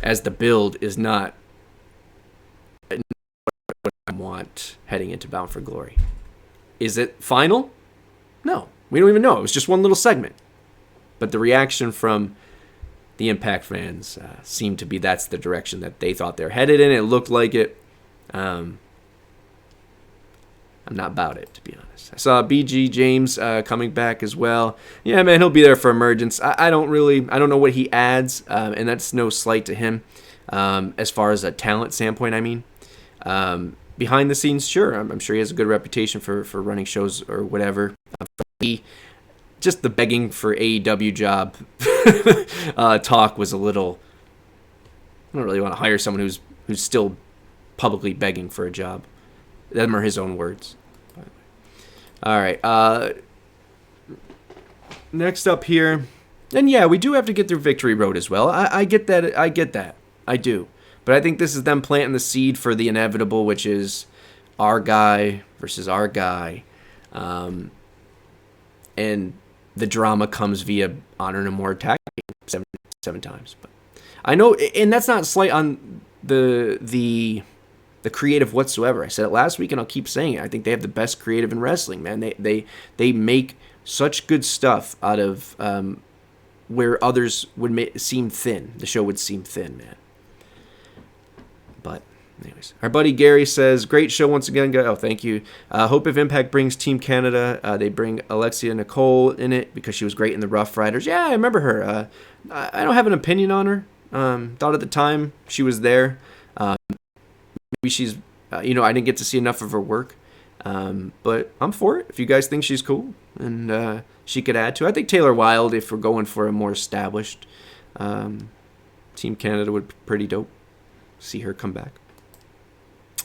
as the build is not what I want heading into Bound for Glory. Is it final? No. We don't even know. It was just one little segment. But the reaction from the Impact fans seemed to be that's the direction that they thought they're headed in. It looked like it. I'm not about it, to be honest. I saw BG James coming back as well. Yeah, man, he'll be there for Emergence. I don't know what he adds, and that's no slight to him. As far as a talent standpoint, I mean. Behind the scenes, sure, I'm sure he has a good reputation for running shows or whatever. Just the begging for AEW job talk was a little. I don't really want to hire someone who's still publicly begging for a job. Them are his own words. All right. Next up here, and yeah, we do have to get through Victory Road as well. I get that. I do. But I think this is them planting the seed for the inevitable, which is our guy versus our guy. And the drama comes via Honor No More attacking seven times. But I know, and that's not slight on the creative whatsoever. I said it last week, and I'll keep saying it. I think they have the best creative in wrestling, man. They make such good stuff out of where others would seem thin. The show would seem thin, man. But anyways, our buddy Gary says, great show once again. Oh, thank you. Hope if Impact brings Team Canada, they bring Alexia Nicole in it because she was great in the Rough Riders. Yeah, I remember her. I don't have an opinion on her. Thought at the time she was there. Maybe she's, I didn't get to see enough of her work. But I'm for it. If you guys think she's cool and she could add to it. I think Taylor Wilde, if we're going for a more established Team Canada, would be pretty dope. See her come back.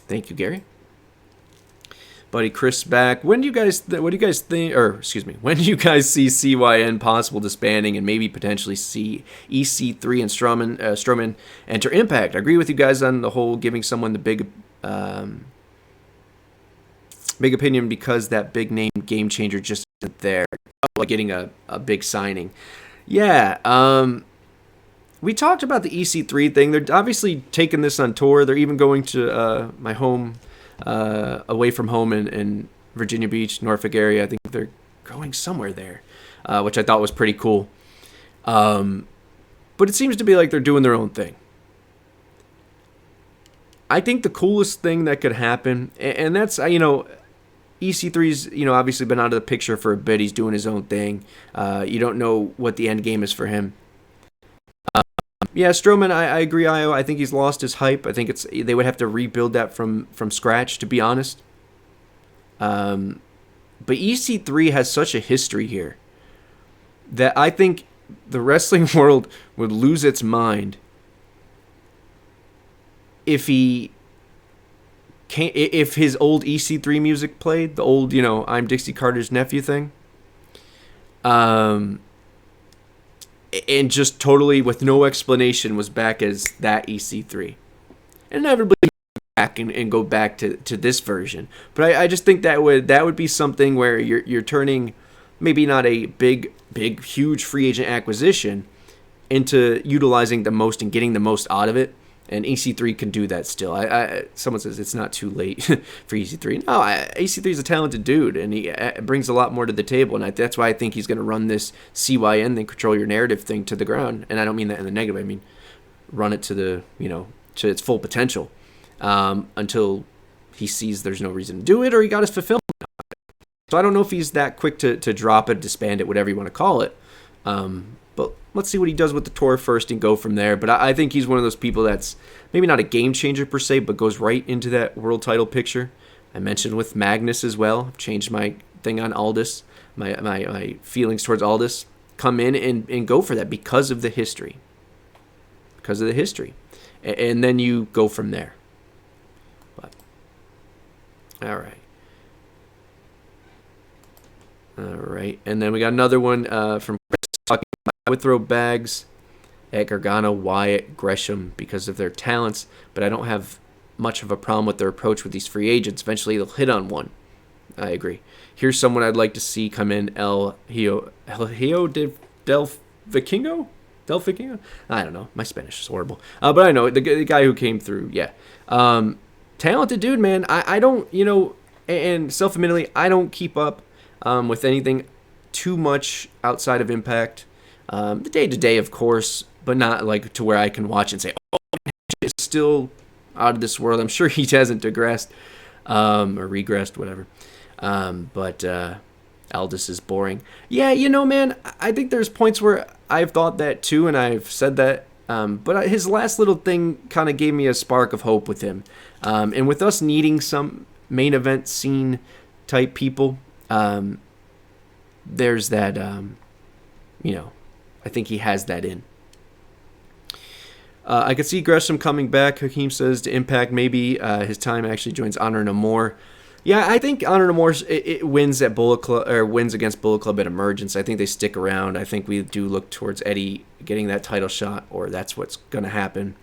Thank you, Gary. Buddy Chris back. When do you guys think? When do you guys see CYN possible disbanding and maybe potentially see EC3 and Strowman enter Impact? I agree with you guys on the whole giving someone the big big opinion because that big name game changer just isn't there. Like getting a big signing. Yeah, we talked about the EC3 thing. They're obviously taking this on tour. They're even going to my home, away from home in Virginia Beach, Norfolk area. I think they're going somewhere there, which I thought was pretty cool. But it seems to be like they're doing their own thing. I think the coolest thing that could happen, and that's, EC3's, obviously been out of the picture for a bit. He's doing his own thing. You don't know what the end game is for him. Yeah, Strowman, I agree, Io. I think he's lost his hype. I think they would have to rebuild that from scratch, to be honest. But EC3 has such a history here that I think the wrestling world would lose its mind if his old EC3 music played, the old, I'm Dixie Carter's nephew thing, and just totally with no explanation was back as that EC3, and everybody back and go back to this version. But I just think that would be something where you're turning maybe not a big huge free agent acquisition into utilizing the most and getting the most out of it. And EC3 can do that still. Someone says it's not too late for EC3. No, EC3 is a talented dude, and he brings a lot more to the table. And that's why I think he's going to run this CYN thing, control your narrative thing, to the ground. And I don't mean that in the negative. I mean run it to the to its full potential until he sees there's no reason to do it or he got his fulfillment. So I don't know if he's that quick to drop it, disband it, whatever you want to call it. But let's see what he does with the tour first and go from there. But I think he's one of those people that's maybe not a game changer per se, but goes right into that world title picture. I mentioned with Magnus as well. I've changed my thing on Aldis, my feelings towards Aldis. Come in and go for that because of the history. Because of the history. And then you go from there. But all right. All right. And then we got another one from Chris talking about I would throw bags at Gargano, Wyatt, Gresham because of their talents, but I don't have much of a problem with their approach with these free agents. Eventually they'll hit on one. I agree. Here's someone I'd like to see come in, El Hijo del Vikingo? Del Vikingo? I don't know. My Spanish is horrible. But I know the guy who came through, yeah. Talented dude, man. I don't, and self-admittedly, I don't keep up with anything too much outside of Impact. The day-to-day, of course, but not like to where I can watch and say, oh, it's still out of this world. I'm sure he hasn't digressed or regressed, whatever. But Aldis is boring. Yeah, man, I think there's points where I've thought that too, and I've said that. But his last little thing kind of gave me a spark of hope with him. And with us needing some main event scene type people, there's that, I think he has that in. I could see Gresham coming back, Hakeem says, to Impact. Maybe his time actually joins Honor No More. Yeah, I think Honor No More it wins at Bullet Club, or wins against Bullet Club at Emergence. I think they stick around. I think we do look towards Eddie getting that title shot, or that's what's going to happen.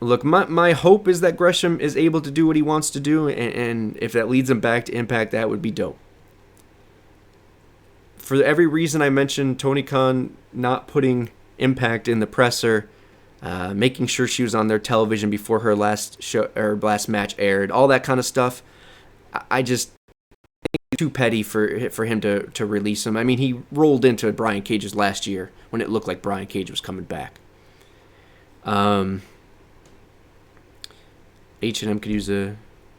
Look, my hope is that Gresham is able to do what he wants to do, and if that leads him back to Impact, that would be dope. For every reason I mentioned, Tony Khan not putting Impact in the presser, making sure she was on their television before her last show or last match aired, all that kind of stuff, I just think it's too petty for him to release him. I mean, he rolled into Brian Cage's last year when it looked like Brian Cage was coming back. H&M could use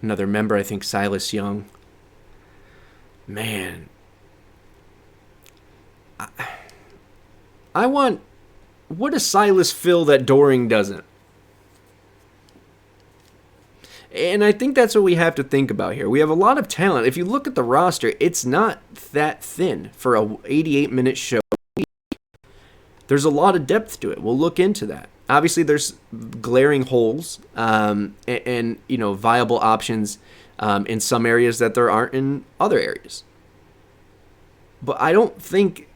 another member. I think Silas Young. Man. I want... What does Silas fill that Doring doesn't? And I think that's what we have to think about here. We have a lot of talent. If you look at the roster, it's not that thin for a 88-minute show. There's a lot of depth to it. We'll look into that. Obviously, there's glaring holes and viable options in some areas that there aren't in other areas. But I don't think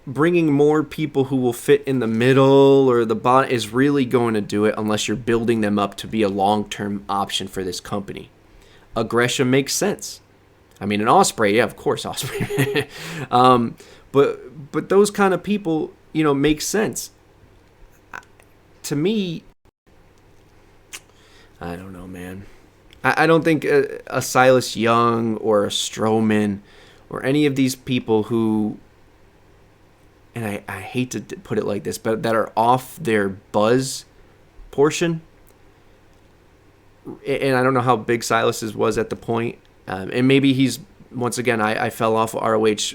bringing more people who will fit in the middle or the bottom is really going to do it unless you're building them up to be a long-term option for this company. A Gresham makes sense. I mean, an Ospreay, yeah, of course, Ospreay. But those kind of people, make sense. To me, I don't know, man. I don't think a Silas Young or a Strowman or any of these people who, and I hate to put it like this, but that are off their buzz portion. And I don't know how big Silas's was at the point. And maybe he's, once again, I fell off ROH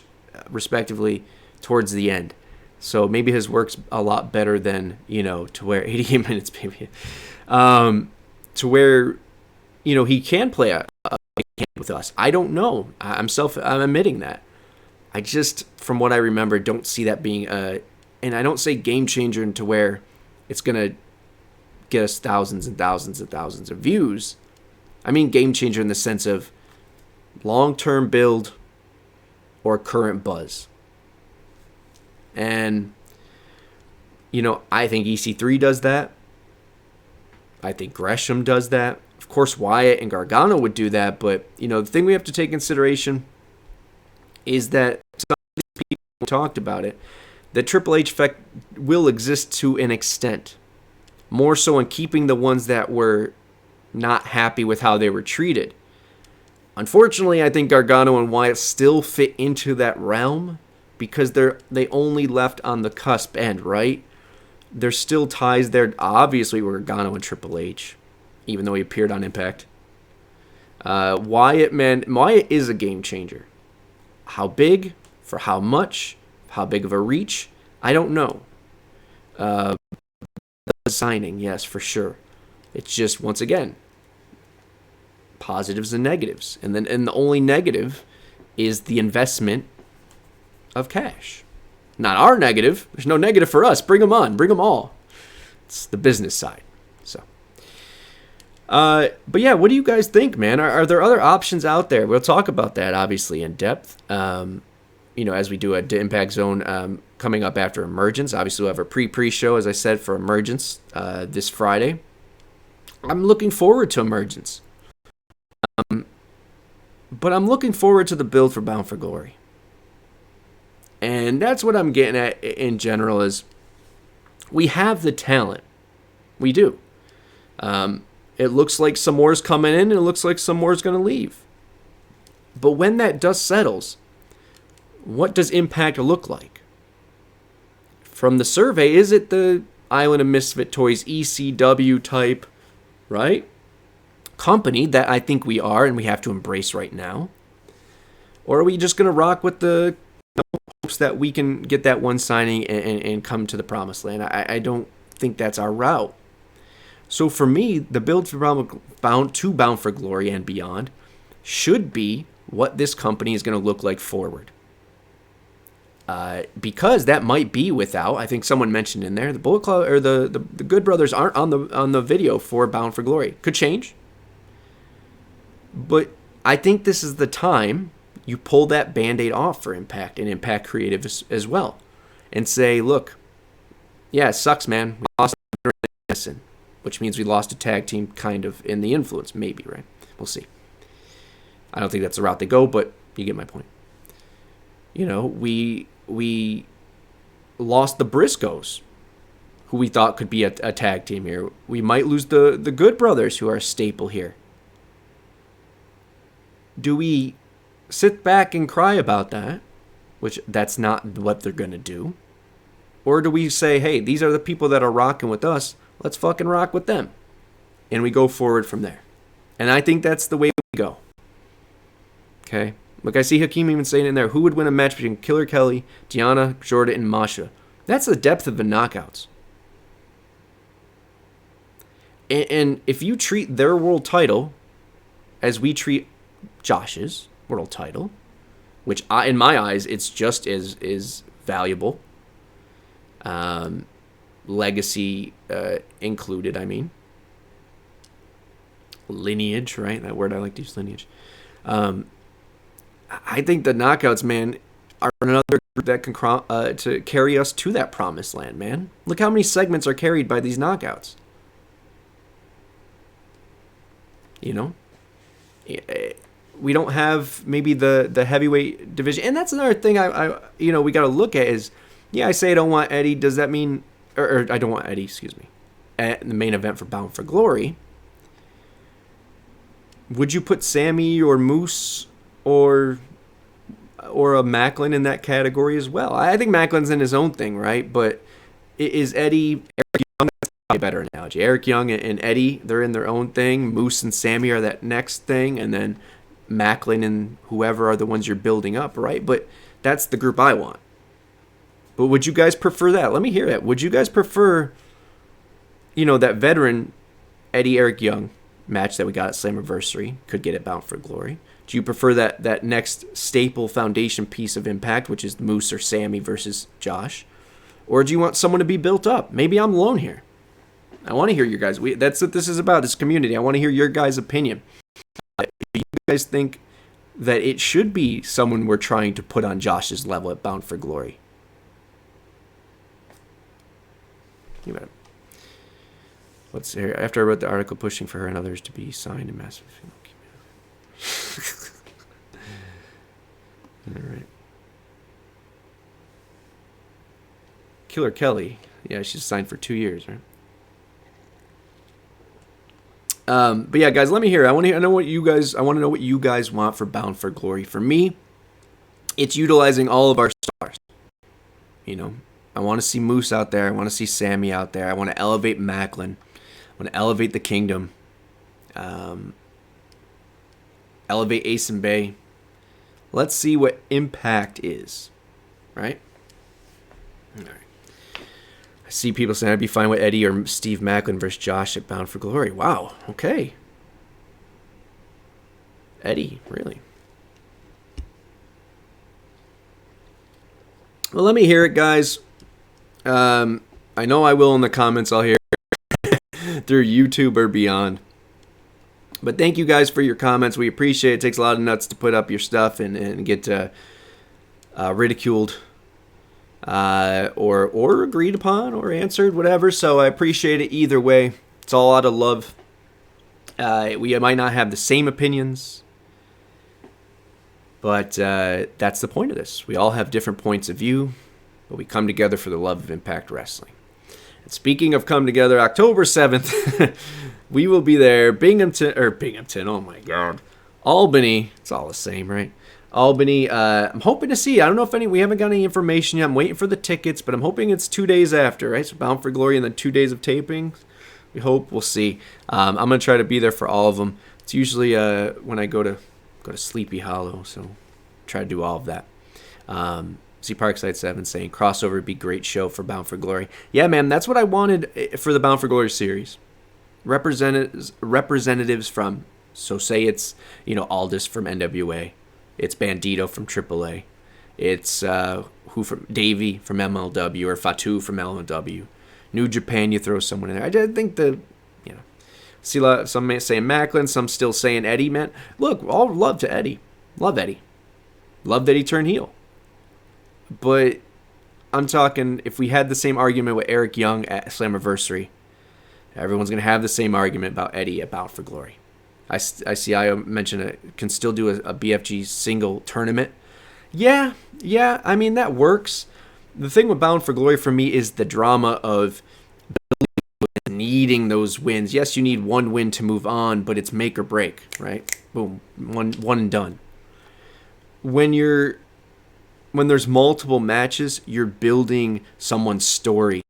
respectively towards the end. So maybe his work's a lot better than, to where 88 minutes, maybe. To where, he can play a game with us. I don't know. I'm admitting that. I just, from what I remember, don't see that being and I don't say game changer into where it's going to get us thousands and thousands and thousands of views. I mean game changer in the sense of long-term build or current buzz. And, I think EC3 does that. I think Gresham does that. Of course, Wyatt and Gargano would do that. But, the thing we have to take consideration is that some of these people talked about it. The Triple H effect will exist to an extent. More so in keeping the ones that were not happy with how they were treated. Unfortunately, I think Gargano and Wyatt still fit into that realm because they only left on the cusp end, right? There's still ties there, obviously, with Gargano and Triple H, even though he appeared on Impact. Wyatt is a game changer. How big? For how much? How big of a reach? I don't know. Signing, yes, for sure. It's just, once again, positives and negatives. And the only negative is the investment of cash. Not our negative. There's no negative for us. Bring them on. Bring them all. It's the business side. So, but yeah, what do you guys think, man? Are there other options out there? We'll talk about that, obviously, in depth. As we do a Impact Zone coming up after Emergence. Obviously, we'll have a pre-show, as I said, for Emergence this Friday. I'm looking forward to Emergence. But I'm looking forward to the build for Bound for Glory. And that's what I'm getting at in general is we have the talent. We do. It looks like some more's coming in and it looks like some more's going to leave. But when that dust settles, what does Impact look like? From the survey, is it the Island of Misfit Toys ECW type, right? Company that I think we are and we have to embrace right now? Or are we just going to rock with the hopes that we can get that one signing and come to the promised land? I don't think that's our route. So for me, the build for Bound for Glory and beyond should be what this company is going to look like forward. Because that might be without, I think someone mentioned in there, the Bullet Club or the Good Brothers aren't on the video for Bound for Glory. Could change. But I think this is the time you pull that Band-Aid off for Impact and Impact Creative as well. And say, look, yeah, it sucks, man. We lost Madison, which means we lost a tag team kind of in the influence, maybe, right? We'll see. I don't think that's the route they go, but you get my point. We lost the Briscoes, who we thought could be a tag team here. We might lose the Good Brothers, who are a staple here. Do we sit back and cry about that, which that's not what they're going to do? Or do we say, hey, these are the people that are rocking with us, let's fucking rock with them? And we go forward from there. And I think that's the way we go. Okay? Look, I see Hakeem even saying in there, who would win a match between Killer Kelly, Deonna, Jordan, and Masha? That's the depth of the knockouts. And if you treat their world title as we treat Josh's world title, which in my eyes, it's just as valuable, legacy included, I mean. Lineage, right? That word I like to use, lineage. I think the knockouts, man, are another group that can to carry us to that promised land, man. Look how many segments are carried by these knockouts. You know? We don't have maybe the heavyweight division. And that's another thing I we got to look at is, I say I don't want Eddie. Does that mean, or I don't want Eddie, excuse me, at the main event for Bound for Glory? Would you put Sammy or Moose or a Maclin in that category as well? I think Maclin's in his own thing, right? But is Eddie, Eric Young, that's probably a better analogy. Eric Young and Eddie, they're in their own thing. Moose and Sammy are that next thing. And then Maclin and whoever are the ones you're building up, right? But that's the group I want. But would you guys prefer that? Let me hear it. Would you guys prefer, that veteran Eddie, Eric Young match that we got at Slammiversary, could get it Bound for Glory? Do you prefer that next staple foundation piece of Impact, which is Moose or Sammy versus Josh? Or do you want someone to be built up? Maybe I'm alone here. I want to hear your guys. That's what this is about, this community. I want to hear your guys' opinion. Do you guys think that it should be someone we're trying to put on Josh's level at Bound for Glory? You better. Let's see here. After I wrote the article pushing for her and others to be signed in massive. All right. Killer Kelly. Yeah, she's signed for 2 years, right? But yeah, guys, let me hear it. I want to know what you guys want for Bound for Glory. For me, it's utilizing all of our stars. I want to see Moose out there. I want to see Sammy out there. I want to elevate Maclin. I want to elevate the Kingdom. Elevate Ace and Bay. Let's see what Impact is. Right? All right. I see people saying I'd be fine with Eddie or Steve Maclin versus Josh at Bound for Glory. Wow. Okay. Eddie, really? Well, let me hear it, guys. I know I will in the comments. I'll hear through YouTube or beyond. But thank you guys for your comments. We appreciate it. It takes a lot of nuts to put up your stuff and get ridiculed or agreed upon or answered, whatever. So I appreciate it either way. It's all out of love. We might not have the same opinions, but that's the point of this. We all have different points of view, but we come together for the love of Impact Wrestling. And speaking of come together, October 7th, we will be there. Binghamton, oh my God. Albany, it's all the same, right? Albany, I'm hoping to see. I don't know if we haven't got any information yet. I'm waiting for the tickets, but I'm hoping it's 2 days after, right? So Bound for Glory and then 2 days of taping. We hope. We'll see. I'm going to try to be there for all of them. It's usually when I go to Sleepy Hollow, so try to do all of that. See Parkside 7 saying crossover would be a great show for Bound for Glory. Yeah, man, that's what I wanted for the Bound for Glory series. Representatives from, so say it's, Aldis from NWA. It's Bandito from AAA. It's Davey from MLW or Fatu from LMW. New Japan, you throw someone in there. I think see a lot, some saying Maclin, some still saying Eddie, man. Look, all love to Eddie. Love Eddie. Love that he turned heel. But I'm talking, if we had the same argument with Eric Young at Slammiversary, everyone's going to have the same argument about Eddie at Bound for Glory. I see I mentioned it can still do a BFG single tournament. Yeah, I mean, that works. The thing with Bound for Glory for me is the drama of needing those wins. Yes, you need one win to move on, but it's make or break, right? Boom, one and done. When there's multiple matches, you're building someone's story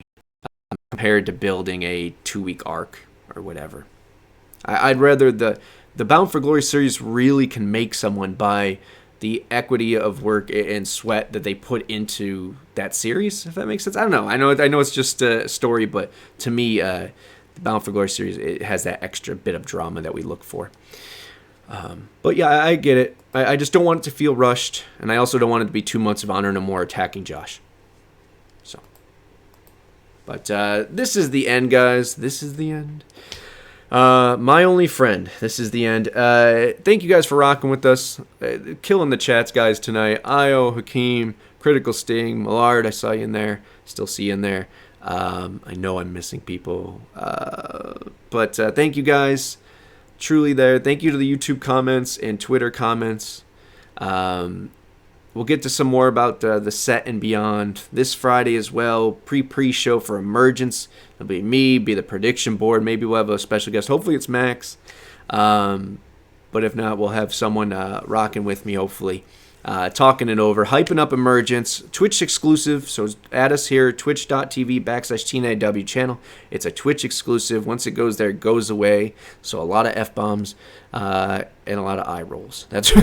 compared to building a 2-week arc or whatever. I'd rather the Bound for Glory series really can make someone by the equity of work and sweat that they put into that series, if that makes sense. I don't know. I know it's just a story, but to me, the Bound for Glory series, it has that extra bit of drama that we look for. But yeah, I get it. I just don't want it to feel rushed, and I also don't want it to be 2 months of Honor No More attacking Josh. So, but this is the end, guys. This is the end. My only friend. This is the end. Thank you guys for rocking with us. Killing the chats, guys, tonight. Io, Hakeem, Critical Sting, Millard, I saw you in there. Still see you in there. I know I'm missing people. But thank you guys. Truly there. Thank you to the YouTube comments and Twitter comments. We'll get to some more about the set and beyond this Friday as well. Pre-show for Emergence. It'll be me, be the prediction board. Maybe we'll have a special guest. Hopefully it's Max. But if not, we'll have someone rocking with me, hopefully. Talking it over. Hyping up Emergence. Twitch exclusive. So add us here. Twitch.tv/TNAIW It's a Twitch exclusive. Once it goes there, it goes away. So a lot of F-bombs. And a lot of eye rolls. That's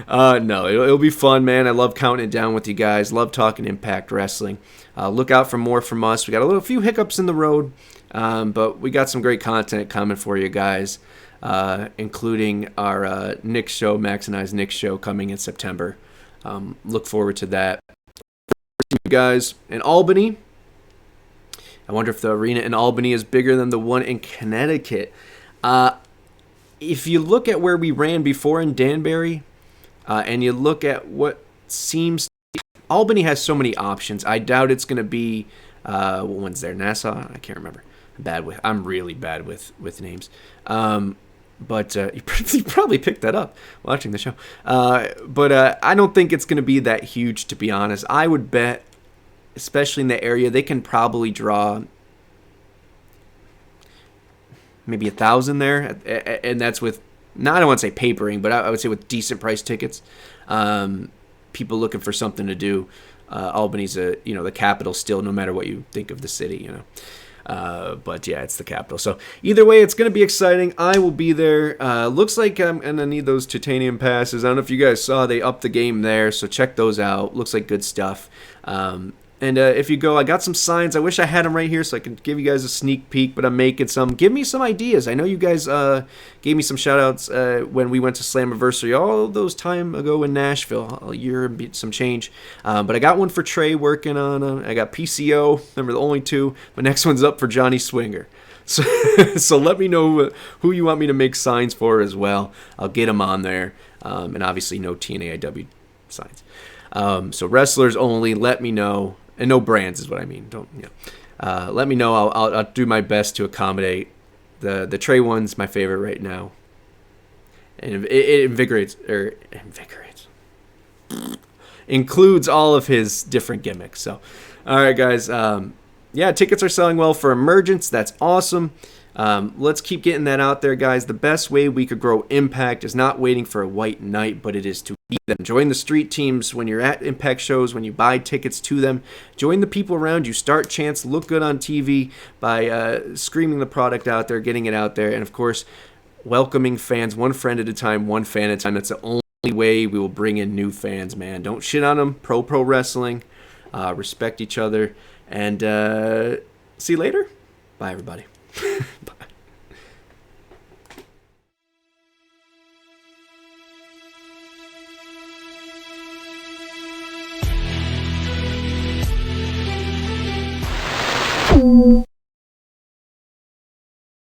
no, it'll be fun, man. I love counting it down with you guys. Love talking Impact Wrestling. Look out for more from us. We got a few hiccups in the road, but we got some great content coming for you guys, including our Nick show, Max and I's Nick show, coming in September. Look forward to that. You guys in Albany. I wonder if the arena in Albany is bigger than the one in Connecticut. If you look at where we ran before in Danbury, and you look at what seems... Albany has so many options. I doubt it's going to be... what one's there? Nassau? I can't remember. I'm really bad with names. But you probably picked that up watching the show. But I don't think it's going to be that huge, to be honest. I would bet, especially in the area, they can probably draw... maybe 1,000 there, and that's with, I don't want to say papering, but I would say with decent price tickets. People looking for something to do. Albany's the capital still, no matter what you think of the city, But yeah, it's the capital. So either way, it's going to be exciting. I will be there. Looks like I'm going to need those titanium passes. I don't know if you guys saw, they upped the game there, so check those out. Looks like good stuff. And if you go, I got some signs. I wish I had them right here so I could give you guys a sneak peek, but I'm making some. Give me some ideas. I know you guys gave me some shout-outs when we went to Slammiversary all those time ago in Nashville, a year and some change. But I got one for Trey working on. I got PCO. Remember, the only two. My next one's up for Johnny Swinger. So let me know who you want me to make signs for as well. I'll get them on there. And obviously no TNAIW signs. So wrestlers only, let me know. And no brands is what I mean. Let me know. I'll do my best to accommodate. The Trey one's my favorite right now. And it invigorates. Includes all of his different gimmicks. So, all right, guys. Tickets are selling well for Emergence. That's awesome. Let's keep getting that out there, guys. The best way we could grow Impact is not waiting for a white knight, but it is to beat them. Join the street teams when you're at Impact shows, when you buy tickets to them. Join the people around you. Start chants. Look good on TV by screaming the product out there, getting it out there, and, of course, welcoming fans one friend at a time, one fan at a time. That's the only way we will bring in new fans, man. Don't shit on them. Pro wrestling. Respect each other. And see you later. Bye, everybody. Bye.